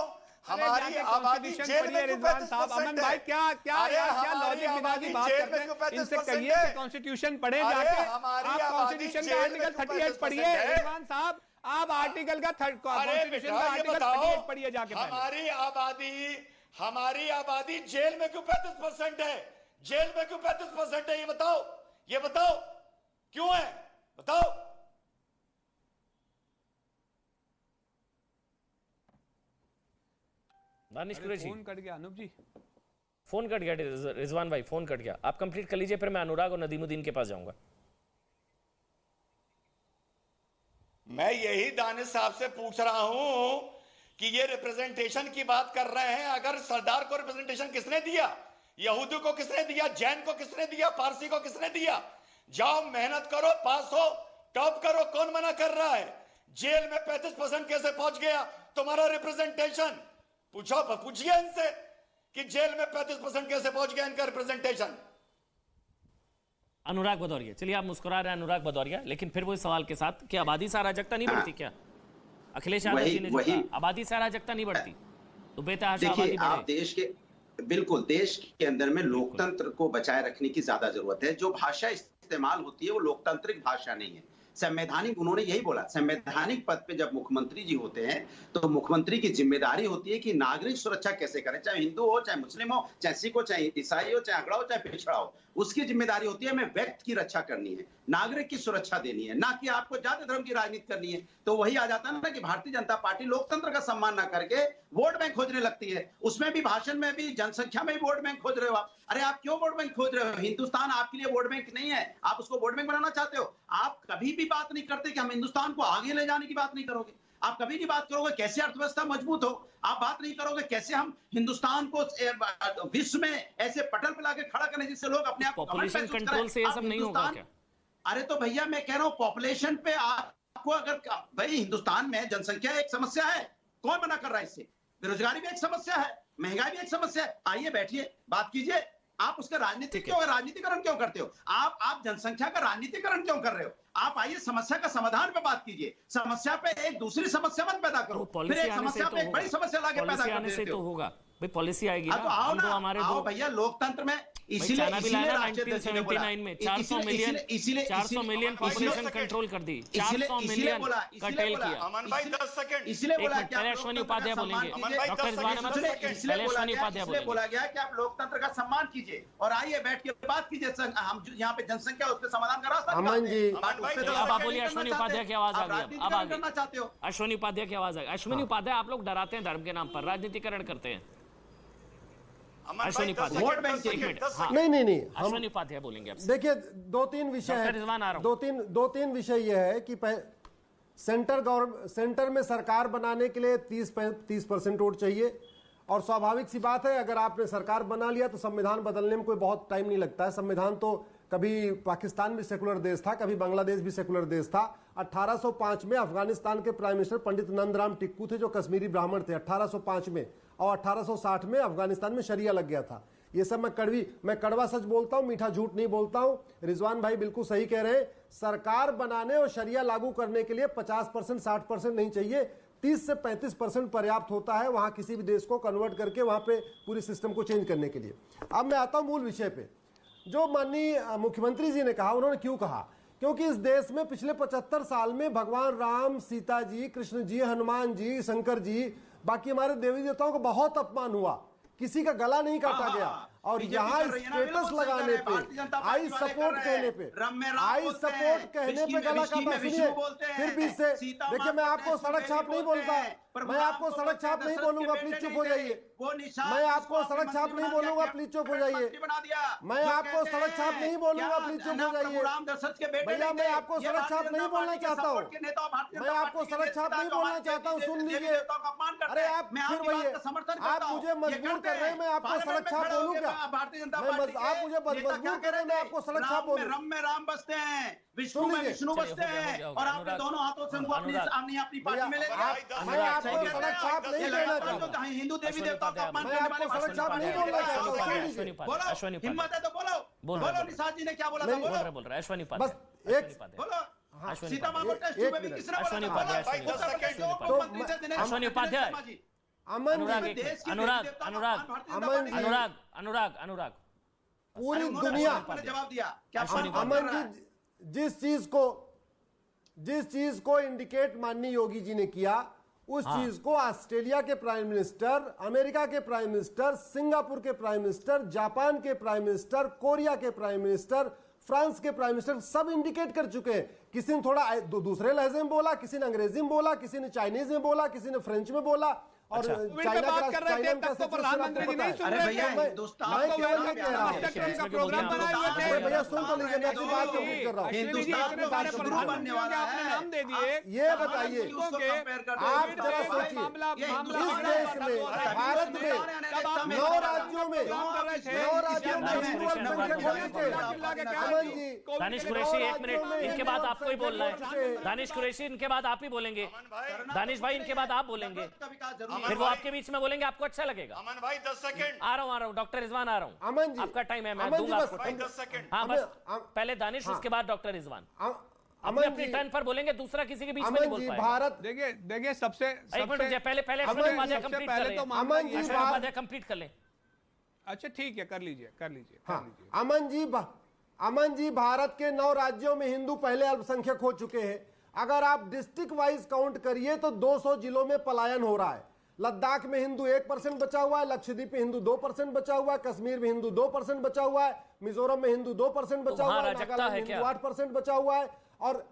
हमारी आबादी जेल में क्यों 35% है? क्या लॉजिक बिना की बात करते हैं? इनसे कहिए कि कॉन्स्टिट्यूशन पढ़े जाके। आप कॉन्स्टिट्यूशन का आर्टिकल 38 पढ़िए रिजवान साहब, आप आर्टिकल का कॉन्स्टिट्यूशन का आर्टिकल 38 पढ़िए जाके। हमारी आबादी जेल में क्यों 35% है? जेल में क्यों 35% है? ये बताओ क्यों है? बताओ। फोन कट गया अनूप जी, फोन कट गया रिजवान भाई, फोन कट गया। आप कंप्लीट कर लीजिए, फिर मैं अनुराग और नदीमुद्दीन के पास जाऊंगा। मैं यही दानिश साहब से पूछ रहा हूं कि ये रिप्रेजेंटेशन की बात कर रहे हैं। अगर सरदार को रिप्रेजेंटेशन किसने दिया? यहूदी को किसने दिया? जैन को किसने दिया? पारसी को किसने दिया? जाओ मेहनत करो, पास हो, टॉप करो। कौन मना कर रहा है? जेल में 35% कैसे पहुंच गया तुम्हारा रिप्रेजेंटेशन? पूछिए इनसे कि जेल में 35% कैसे पहुंच गया इनका रिप्रेजेंटेशन। अनुराग भदौरिया, चलिए आप मुस्कुरा रहे हैं अनुराग भदौरिया, लेकिन फिर वही सवाल के साथ कि आबादी से अराजकता नहीं बढ़ती क्या? अखिलेश यादव जी ने जो कहा आबादी से अराजकता नहीं बढ़ती, तो बेतहाशा आबादी बढ़े। आप देश के बिल्कुल देश के अंदर में लोकतंत्र को बचाए रखने की ज्यादा जरूरत है। जो भाषा इस्तेमाल होती है वो लोकतांत्रिक भाषा नहीं है, संवैधानिक। उन्होंने यही बोला, संवैधानिक पद पे जब मुख्यमंत्री जी होते हैं तो मुख्यमंत्री की जिम्मेदारी होती है कि नागरिक सुरक्षा कैसे करें, चाहे हिंदू हो, चाहे मुस्लिम हो, चाहे सिख हो, चाहे ईसाई हो, चाहे अगड़ा हो, चाहे पिछड़ा हो। उसकी जिम्मेदारी होती है हमें व्यक्ति की रक्षा करनी है, नागरिक की सुरक्षा देनी है, ना कि आपको जाति धर्म की राजनीति करनी है। तो वही आ जाता है ना कि भारतीय जनता पार्टी लोकतंत्र का सम्मान ना करके वोट बैंक खोजने लगती है। उसमें भी भाषण में भी जनसंख्या में भी वोट बैंक खोज रहे हो आप। अरे आप क्यों वोट बैंक खोज रहे हो? हिंदुस्तान आपके लिए वोट बैंक नहीं है, आप उसको वोट बैंक बनाना चाहते हो। आप कभी भी बात नहीं करते कि हम हिंदुस्तान को आगे ले जाने की बात नहीं करोगे। आप कभी नहीं बात करोगे कैसे अर्थव्यवस्था मजबूत हो, आप बात नहीं करोगे कैसे हम हिंदुस्तान को विश्व में ऐसे पटल पे लाके खड़ा करने जिससे लोग अपने आप को पॉपुलेशन कंट्रोल से ये सब नहीं होगा क्या? अरे तो भैया मैं कह रहा हूं पॉपुलेशन पे आपको अगर भाई हिंदुस्तान में जनसंख्या एक समस्या है, कौन मना कर रहा है इससे? बेरोजगारी भी एक समस्या है, महंगाई भी एक समस्या है। आइए बैठिए बात कीजिए। आप उसका राजनीतिकरण क्यों करते हो? आप जनसंख्या का राजनीतिकरण क्यों कर रहे हो? आप आइए समस्या का समाधान पे बात कीजिए। समस्या पे एक दूसरी समस्या मत पैदा करो, फिर एक समस्या पे एक बड़ी समस्या लाके पैदा कर देते हो। होगा भाई, पॉलिसी आएगी ना, तो आओ ना, हमारे आओ भैया लोकतंत्र में। इसीलिए 1979 में 400 मिलियन पॉपुलेशन कंट्रोल कर दी, 400 मिलियन कर्टेल किया। अमन भाई 10 सेकंड इसलिए बोला पहले अश्विनी उपाध्याय बोलेंगे, डॉक्टर रिजवान अहमद पहले अश्विनी उपाध्याय बोलेंगे। बोला गया कि आप लोकतंत्र का सम्मान कीजिए और आइए बैठ के बात कीजिए। हम यहाँ पे जनसंख्या उसके समाधान का रास्ता अमन जी अब आप बोलिए, अश्विनी उपाध्याय की आवाज आ गई, अब आ गई करना चाहते हो। अश्विनी उपाध्याय की आवाज आ गई। अश्विनी उपाध्याय, आप लोग डराते हैं धर्म के नाम पर, राजनीतिकरण करते हैं। अश्विनी उपाध्याय नहीं अश्विनी उपाध्याय बोलेंगे। देखिए दो तीन विषय है, दो तीन विषय यह है कि सेंटर में सरकार बनाने के लिए 30% वोट चाहिए। और स्वाभाविक सी बात है, अगर आपने सरकार बना लिया तो संविधान बदलने में कोई बहुत टाइम नहीं लगता है। संविधान तो कभी पाकिस्तान भी सेकुलर देश था, कभी बांग्लादेश भी सेकुलर देश था। 1805 में अफगानिस्तान के प्राइम मिनिस्टर पंडित नंदराम टिक्कू थे, जो कश्मीरी ब्राह्मण थे 1805 में, और 1860 में अफगानिस्तान में शरिया लग गया था। ये सब मैं कड़वा सच बोलता हूं, मीठा झूठ नहीं बोलता हूं। रिजवान भाई बिल्कुल सही कह रहे हैं। सरकार बनाने और शरिया लागू करने के लिए 50% 60% नहीं चाहिए, 30 से 35% पर्याप्त होता है वहां किसी भी देश को कन्वर्ट करके वहां पे पूरी सिस्टम को चेंज करने के लिए। अब मैं आता हूं मूल विषय पे। जो माननीय मुख्यमंत्री जी ने कहा, उन्होंने क्यों कहा? क्योंकि इस देश में पिछले 75 साल में भगवान राम, सीता जी, कृष्ण जी, हनुमान जी, शंकर जी, बाकी हमारे देवी देवताओं को बहुत अपमान हुआ, किसी का गला नहीं काटा गया। और यहाँ स्टेटस लगाने पे, आई सपोर्ट कहने पे गला काटा। सुनिए, फिर भी इससे देखिए, मैं आपको सड़क छाप नहीं बोलता, मैं आपको सड़क छाप नहीं बोलूंगा, प्लीज चुप हो जाइए। मैं आपको सड़क छाप नहीं बोलूंगा, प्लीज चुप हो जाइए। मैं आपको सड़क छाप नहीं बोलूंगा, प्लीज चुप हो जाइए। भैया मैं आपको सड़क छाप नहीं बोलना चाहता हूँ, मैं आपको सड़क छाप नहीं बोलना चाहता हूँ, सुन लीजिए। अरे आप फिर वही, आप मुझे मजबूर कर रहे हैं, मैं आपको सड़क छाप बोलूँ क्या? भारतीय जनता पार्टी आप मुझे मजबूर कर रहे हैं, मैं आपको सड़क छाप बोलूं। राम में राम बसते हैं, विष्णु में विष्णु बसते हैं, और आपने दोनों हाथों से उनको अपनी पार्टी में ले लिया। मैं आपको सड़क छाप नहीं देना चाहता, हिंदू देवी देवताओं का अपमान मैं आपको सड़क छाप नहीं बोलना चाहता। बोलो, हिम्मत है तो बोलो निषाद जी ने क्या बोला था, बोल रहा है अश्विनी उपाध्याय। बस एक बोलो, सीता माँ को टेस्ट में भी किसने बोला? अश्विनी उपाध्याय, अनुराग पूरी दुनिया जवाब दिया क्या? अमन जी, जिस चीज को इंडिकेट माननीय योगी जी ने किया, उस चीज को ऑस्ट्रेलिया के प्राइम मिनिस्टर, अमेरिका के प्राइम मिनिस्टर, सिंगापुर के प्राइम मिनिस्टर, जापान के प्राइम मिनिस्टर, कोरिया के प्राइम मिनिस्टर, फ्रांस के प्राइम मिनिस्टर सब इंडिकेट कर चुके हैं। किसी ने थोड़ा दूसरे लहजे में बोला, किसी ने अंग्रेजी में बोला, किसी ने चाइनीज में बोला, किसी ने फ्रेंच में बोला। और चाइना का प्रधानमंत्री जी नहीं सुन रहे थे। मैं केवल ये कह रहा हूं, प्रोग्राम बनाए हुए थे। भैया सुन तो लीजिए, मैं आपकी बात को पूछ कर रहा हूं। हिंदुस्तान में प्रधान बनने वाला आपने नाम दे दिए। ये बताइए, आप जरा सोचिए, इस देश में, भारत में 9 राज्यों में हिंदू अल्पसंख्यक होने के। दानिश कुरैशी, एक मिनट, इनके बाद आपको ही बोलना है। दानिश कुरैशी, इनके बाद आप ही बोलेंगे। दानिश भाई, इनके बाद आप बोलेंगे, फिर वो आपके बीच में बोलेंगे, आपको अच्छा लगेगा। अमन भाई 10 सेकंड। आ रहा हूँ डॉक्टर रिजवान, आ रहा हूँ। अमन जी, आपका टाइम है, मैं अमन जी दूंगा बस आपको टाइम। 10 सेकंड। हाँ बस, पहले दानिश, उसके बाद डॉक्टर रिजवान। अपनी टर्न पर बोलेंगे, दूसरा किसी के बीच में नहीं बोल पाएगा। भारत देखिए सबसे पहले अश्विनी उपाध्याय कंप्लीट कर लें। अश्विनी उपाध्याय कंप्लीट कर लें। अच्छा ठीक है, कर लीजिए। अमन जी, भारत के 9 राज्यों में हिंदू पहले अल्पसंख्यक हो चुके हैं। अगर आप डिस्ट्रिक्ट वाइज काउंट करिए तो 200 जिलों में पलायन हो रहा है। लद्दाख में हिंदू 1% बचा हुआ है, लक्षद्वीप में हिंदू 2% बचा हुआ है, कश्मीर में हिंदू 2% बचा हुआ है, मिजोरम में हिंदू 2% बचा हुआ है, नागालैंड में हिंदू 8% बचा हुआ है। और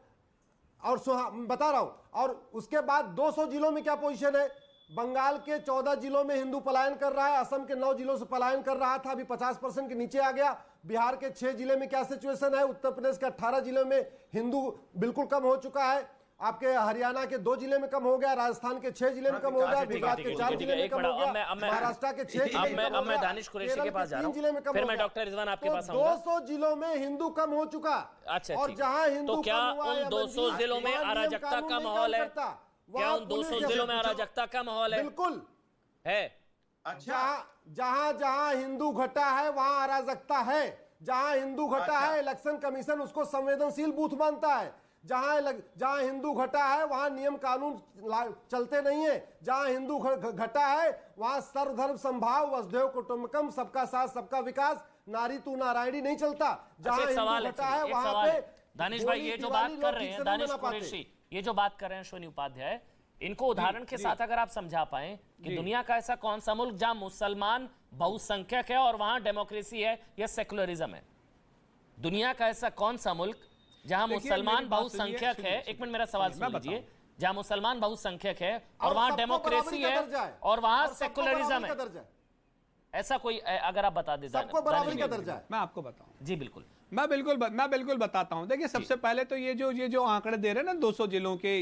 बता रहा हूं, और उसके बाद 200 जिलों में क्या पोजीशन है? बंगाल के 14 जिलों में हिंदू पलायन कर रहा है, असम के 9 जिलों से पलायन कर रहा था, अभी 50% के नीचे आ गया। बिहार के 6 जिले में क्या सिचुएशन है? उत्तर प्रदेश के 18 जिलों में हिंदू बिल्कुल कम हो चुका है। आपके हरियाणा के 2 जिले में कम हो गया, राजस्थान के 6 जिले में कम हो गया, गुजरात के 4 जिले में कम हो गया, महाराष्ट्र के 6 जिले में कम हो गया, दानिश कुरैशी के पास जा रहा हूं, जिले में कम फिर हो मैं गया। डॉक्टर रिजवान आपके तो पास आऊंगा। 200 जिलों में हिंदू कम हो चुका। अच्छा, और जहां हिंदू तो क्या कम हुआ उन या 200 बंदी, जिलों में वहां नियम अराजकता कानून का नहीं माहौल काम है? करता। क्या वहां उन 200 पुलिस जिलों में अराजकता का माहौल है? बिल्कुल है। जहां जहां हिंदू घटा है वहां अराजकता है। जहां हिंदू घटा है इलेक्शन कमीशन उसको संवेदनशील बूथ मानता है। जहां हिंदू घटा है वहां नियम कानून चलते नहीं है। जहां हिंदू घटा है वहां सर्वधर्म संभाव, वसुधैव कुटुंबकम, सबका साथ सबका विकास, नारी तू नारायणी नहीं चलता। जहां हिंदू घटा है वहां पे दानिश भाई ये जो बात कर रहे हैं, दानिश कुरैशी ये जो बात कर रहे हैं अश्विनी उपाध्याय, इनको उदाहरण के साथ अगर आप समझा पाए कि दुनिया का ऐसा कौन सा मुल्क जहां मुसलमान बहुसंख्यक है और वहां डेमोक्रेसी है या सेकुलरिज्म है? दुनिया का ऐसा कौन सा मुल्क जहां मुसलमान बहुसंख्यक है, एक मिनट मेरा सवाल सुन लीजिए, जहां मुसलमान बहुसंख्यक है और वहां डेमोक्रेसी है और वहां सेकुलरिज्म है, ऐसा कोई अगर आप बता दें। सबको बराबरी का दर्जा है। मैं आपको बताऊं। जी बिल्कुल, मैं बिल्कुल बताता हूं। देखिए सबसे पहले तो ये जो आंकड़े दे रहे हैं ना 200 जिलों के,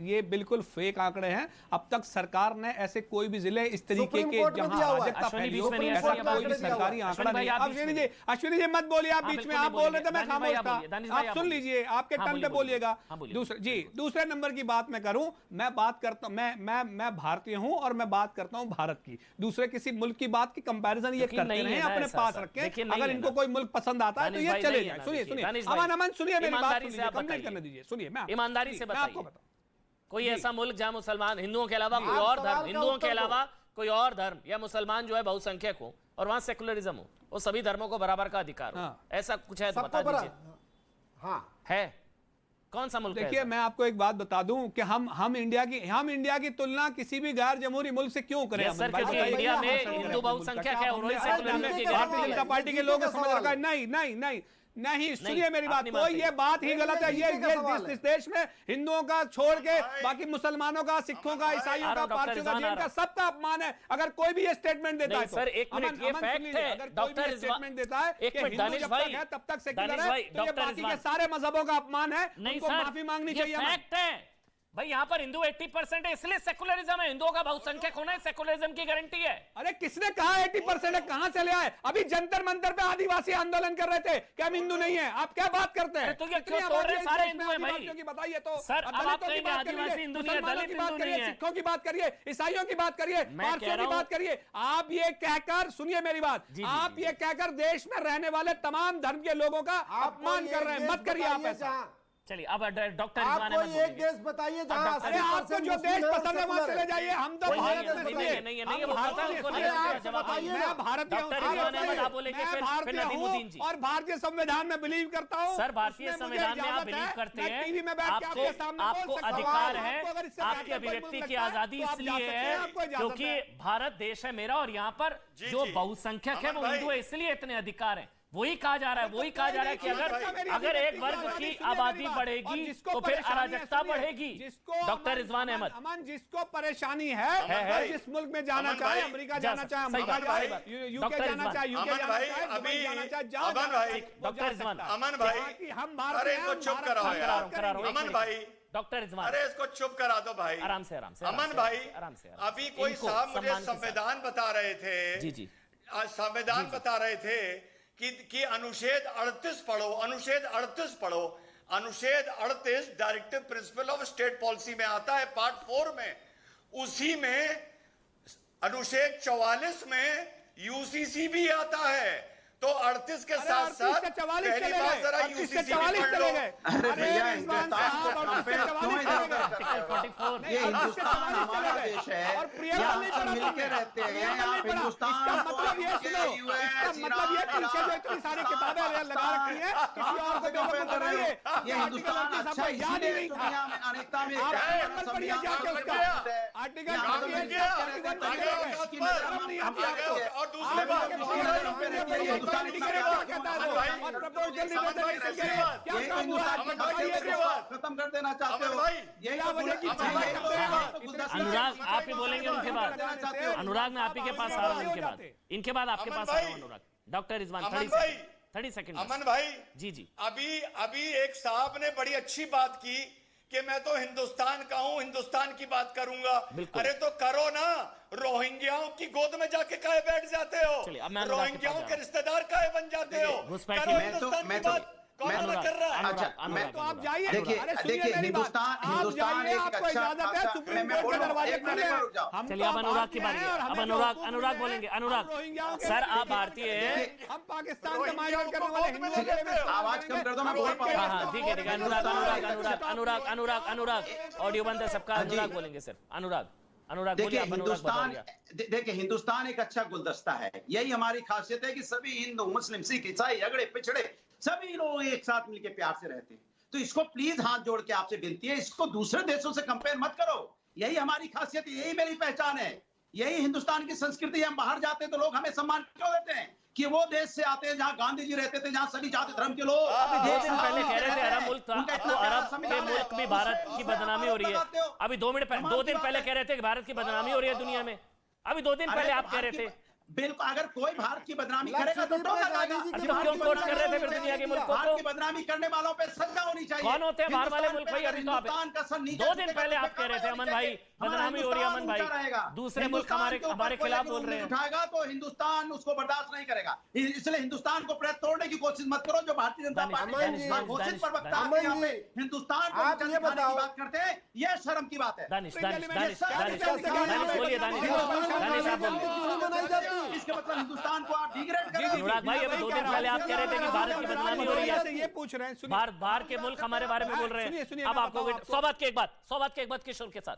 ये बिल्कुल फेक आंकड़े हैं। अब तक सरकार ने ऐसे कोई भी जिले इस तरीके के जहां अराजकता फैली हो ऐसा कोई भी सरकारी आंकड़ा नहीं। अश्विनी जी मत बोलिए, आप बीच में आप बोल रहे थे मैं खामोश था, आप सुन लीजिए, आपके टर्न पे बोलिएगा। दूसरे नंबर की बात मैं करूं, मैं बात करता हूं, मैं भारतीय हूं और मैं बात करता हूं भारत की। दूसरे किसी मुल्क की बात की कंपैरिजन ये करते रहे अपने पास रखे। अगर इनको कोई मुल्क पसंद आता है तो ये चले। सुनिए अमन सुनिए मेरी बात सुनिए, कंप्लीट करने दीजिए। सुनिए मैं ईमानदारी से बताइए, कोई ऐसा मुल्क जहां मुसलमान हिंदुओं के अलावा कोई और धर्म, हिंदुओं के अलावा कोई और धर्म या मुसलमान जो है बहुसंख्यक हो और वहां सेकुलरिज्म हो, वो सभी धर्मों को बराबर का अधिकार हो, ऐसा कुछ है तो बता दीजिए। हाँ है कौन सा मुल्क? देखिए मैं आपको एक बात बता दूं कि हम इंडिया की तुलना किसी भी गैर जमहूरी मुल्क से क्यों करें? सर क्योंकि इंडिया में हिंदू बहुसंख्यक है और वही सेकुलरिज्म की भारतीय जनता पार्टी के लोग समझ रखा है। नहीं सुनिए मेरी बात, तो ये बात ही गलत है। ये इस देश में हिंदुओं का छोड़ के बाकी मुसलमानों का, सिखों का, ईसाइयों का, पारसियों का, जैन का, सबका अपमान है। अगर कोई भी ये स्टेटमेंट देता है तो सर एक मिनट, ये फैक्ट है। अगर कोई भी स्टेटमेंट देता है कि हिंदू जब तक है तब तक सेक्युलर है, तो ये बाकी के सारे मजहबों का अपमान है, उनको माफी मांगनी चाहिए। फैक्ट है भाई, यहाँ पर हिंदू 80% है, इसलिए सेकुलरिज्म है। हिंदुओं का बहुसंख्यक होना सेकुलरिज्म की गारंटी है। अरे किसने कहा 80% है? कहां से ले आए? अभी जंतर मंतर पे आदिवासी आंदोलन कर रहे थे कि हम हिंदू नहीं है। आप क्या बात करते हैं? तो ये क्यों तोड़ रहे हैं? सारे हिंदू हैं भाई। बताइए तो सर, अब आप कहेंगे आदिवासी हिंदू नहीं है, दलित हिंदू नहीं है, सिखों की बात करिए, ईसाइयों की बात करिए, पारसियों की बात करिए। आप ये कहकर, सुनिए मेरी बात, आप ये कहकर देश में रहने वाले तमाम धर्म के लोगों का अपमान कर रहे हैं। मत करिए आप ऐसा। चलिए अब डॉक्टर आपको एक देश बताइए जहां आपको जो देश पसंद है वहां चले जाइए। हम तो भारत में नहीं है, मैं भारतीय हूं और भारतीय संविधान में बिलीव करता हूं। सर भारतीय संविधान में आप बिलीव करते हैं, टीवी में बैठ के आपके सामने आपको अधिकार है, आपकी अभिव्यक्ति की आजादी इसलिए है क्योंकि भारत देश है मेरा और यहाँ पर जो बहुसंख्यक है वो हिंदू है, इसलिए इतने अधिकार है। वही कहा जा रहा है, वही कहा जा रहा है कि अगर एक वर्ग की आबादी बढ़ेगी तो फिर अराजकता बढ़ेगी। डॉक्टर रिजवान अहमद, अमन जिसको परेशानी है, जिस मुल्क में जाना चाहे, अमेरिका जाना चाहे, अमेरिका जाए, यूके जाना चाहे, यूके जाना चाहे, दुबई जाना चाहे, अमन भाई, डॉक्टर रिजवान, अमन भाई, हम अरे इनको चुप कराओ यार, अमन भाई, डॉक्टर रिजवान, अरे इसको चुप करा दो भाई, आराम से अमन भाई, अभी कोई साहब मुझे संविधान बता रहे थे, जी संविधान बता रहे थे कि अनुच्छेद 38 पढ़ो, अनुच्छेद 38 पढ़ो। अनुच्छेद 38 directive principle of state policy में आता है पार्ट 4 में। उसी में अनुच्छेद 44 में यूसीसी भी आता है। तो 38 के साथ साथ पहली बार जरा यूसीसी पढ़ लो। अरे भैया हिंदुस्तान ये हिंदुस्तान हमारा देश है, यहाँ सब मिलके रहते हैं। आप हिंदुस्तान मतलब ये सुनो, इसका मतलब ये पीछे जो इतनी सारी किताबें लगा रखी हैं, किसी और को बेवकूफ बना रही है। ये हिंदुस्तान अच्छा इसीलिए दुनिया में अनेकता में पढ़िए जाके उसका आर्टिकल और दूसरी बात खत्म कर देना चाहते हो। अनुराग आप ही बोलेंगे उनके बाद। अनुराग मैं आप ही के पास आ रहा हूँ इनके बाद आपके पास आ रहा हूँ अनुराग। Doctor Rizwan 30 second. अमन भाई जी अभी एक साहब ने बड़ी अच्छी बात की कि मैं तो हिंदुस्तान का हूं, हिंदुस्तान की बात करूंगा। बिल्कुल। अरे तो करो ना, रोहिंग्याओं की गोद में जाके काहे बैठ जाते हो? चलिए, अब मैं अनुराग के पास रोहिंग्याओं जा के रहा हूं। रिश्तेदार काहे बन जाते हो? घुसपैठ करो की हिंदुस्तान मैं की तो- बात, कौन मैं तो- मना कर रहा है? अच्छा, मैं तो आप जाइए, देखिए अरे सुनिए देखिए मेरी बात, हिंदुस्तान आप हिंदुस्तान जाइए, एक आपको अच्छा इजाजत है, खासा- सुप्रीम मैं कोर्ट बोल के रहा हूं, दरवाजे एक मिनट खुले हैं। रुक जाओ। हम चलिए, तो अब अनुराग की बारी भारतीय है। हैं और अब हमें जो अनुराग हुकूक अनुराग मिले बोलेंगे। हैं, अनुराग, हम रोहिंग्याओं के सर आप लिए भारतीय हैं। हम पाकिस्तान का रोहिंग्याओं माइग्रेट करने को वाले गोद में हिंदुओं के लिए लेते हो। आवाज कम कर दो, मैं बोल पाऊँ। हाँ हाँ, ठीक है ठीक है। अनुराग अनुराग अनुराग अनुराग अनुराग अनुराग ऑडियो बंद है सबका। हाँ जी। अनुराग बोलेंगे सिर्फ। अनुराग बोलिए। देखिए आप अनुराग बता हिंदुस्तान दिया। देखिए हिंदुस्तान एक अच्छा गुलदस्ता है। यही हमारी खासियत है कि सभी हिंदू मुस्लिम सिख ईसाई अगड़े पिछड़े सभी लोग एक साथ मिलकर प्यार से रहते हैं। तो इसको प्लीज हाथ जोड़ के आपसे विनती है, इसको दूसरे देशों से कंपेयर मत करो। यही हमारी खासियत है, यही मेरी पहचान है, यही हिंदुस्तान की संस्कृति है। हम बाहर जाते हैं तो लोग हमें सम्मान क्यों देते हैं कि वो देश से आते हैं जहां गांधी जी रहते थे, जहां सभी जाति धर्म के लोग। अभी 2 दिन पहले कह रहे थे अरब मुल्क था, उनका अब इतना तो प्यारा अरब के संविधान है। मुल्क भी भारत की बदनामी हो रही है। अभी 2 दिन पहले कह रहे थे कि भारत की बदनामी हो रही है दुनिया में। अभी 2 दिन पहले आप कह रहे थे। बिल्कुल, अगर कोई भारत की बदनामी करेगा तो टोका जाएगा। अरे तो क्यों कोट कर रहे थे फिर दुनिया के मुल्कों भारत को? की बदनामी करने वालों पे सजा होनी चाहिए। कौन होते हैं बाहर वाले मुल्क भाई? अभी तो आप हिंदुस्तान का सर नीचे 2 दिन पहले आप कह रहे थे अमन भाई बदनामी हो रही है। अमन भाई, दूसरे मुल्क हमारे खिलाफ बोल रहे हैं। उठाएगा तो हिंदुस्तान उसको बर्दाश्त नहीं करेगा। इसलिए हिंदुस्तान को प्रेस तोड़ने की कोशिश मत करो। जो भारतीय जनता पार्टी का घोषित प्रवक्ता है यहाँ पे हिंदुस्तान को आप ये बताओ, बात करते हैं, यह शर्म की बात है। दानिश बोलिए। दानिश आप बोलिए। इसके मतलब हिंदुस्तान को आप डिग्रेड कर रहे हो। अनुराग भाई, अभी 2 दिन पहले आप कह रहे थे कि भारत की बदनामी हो रही है। ये पूछ रहे हैं, सुनिए। बाहर के मुल्क हमारे बारे में बोल रहे हैं। सुनिए, अब आपको 100 बात की एक बात किशोर के साथ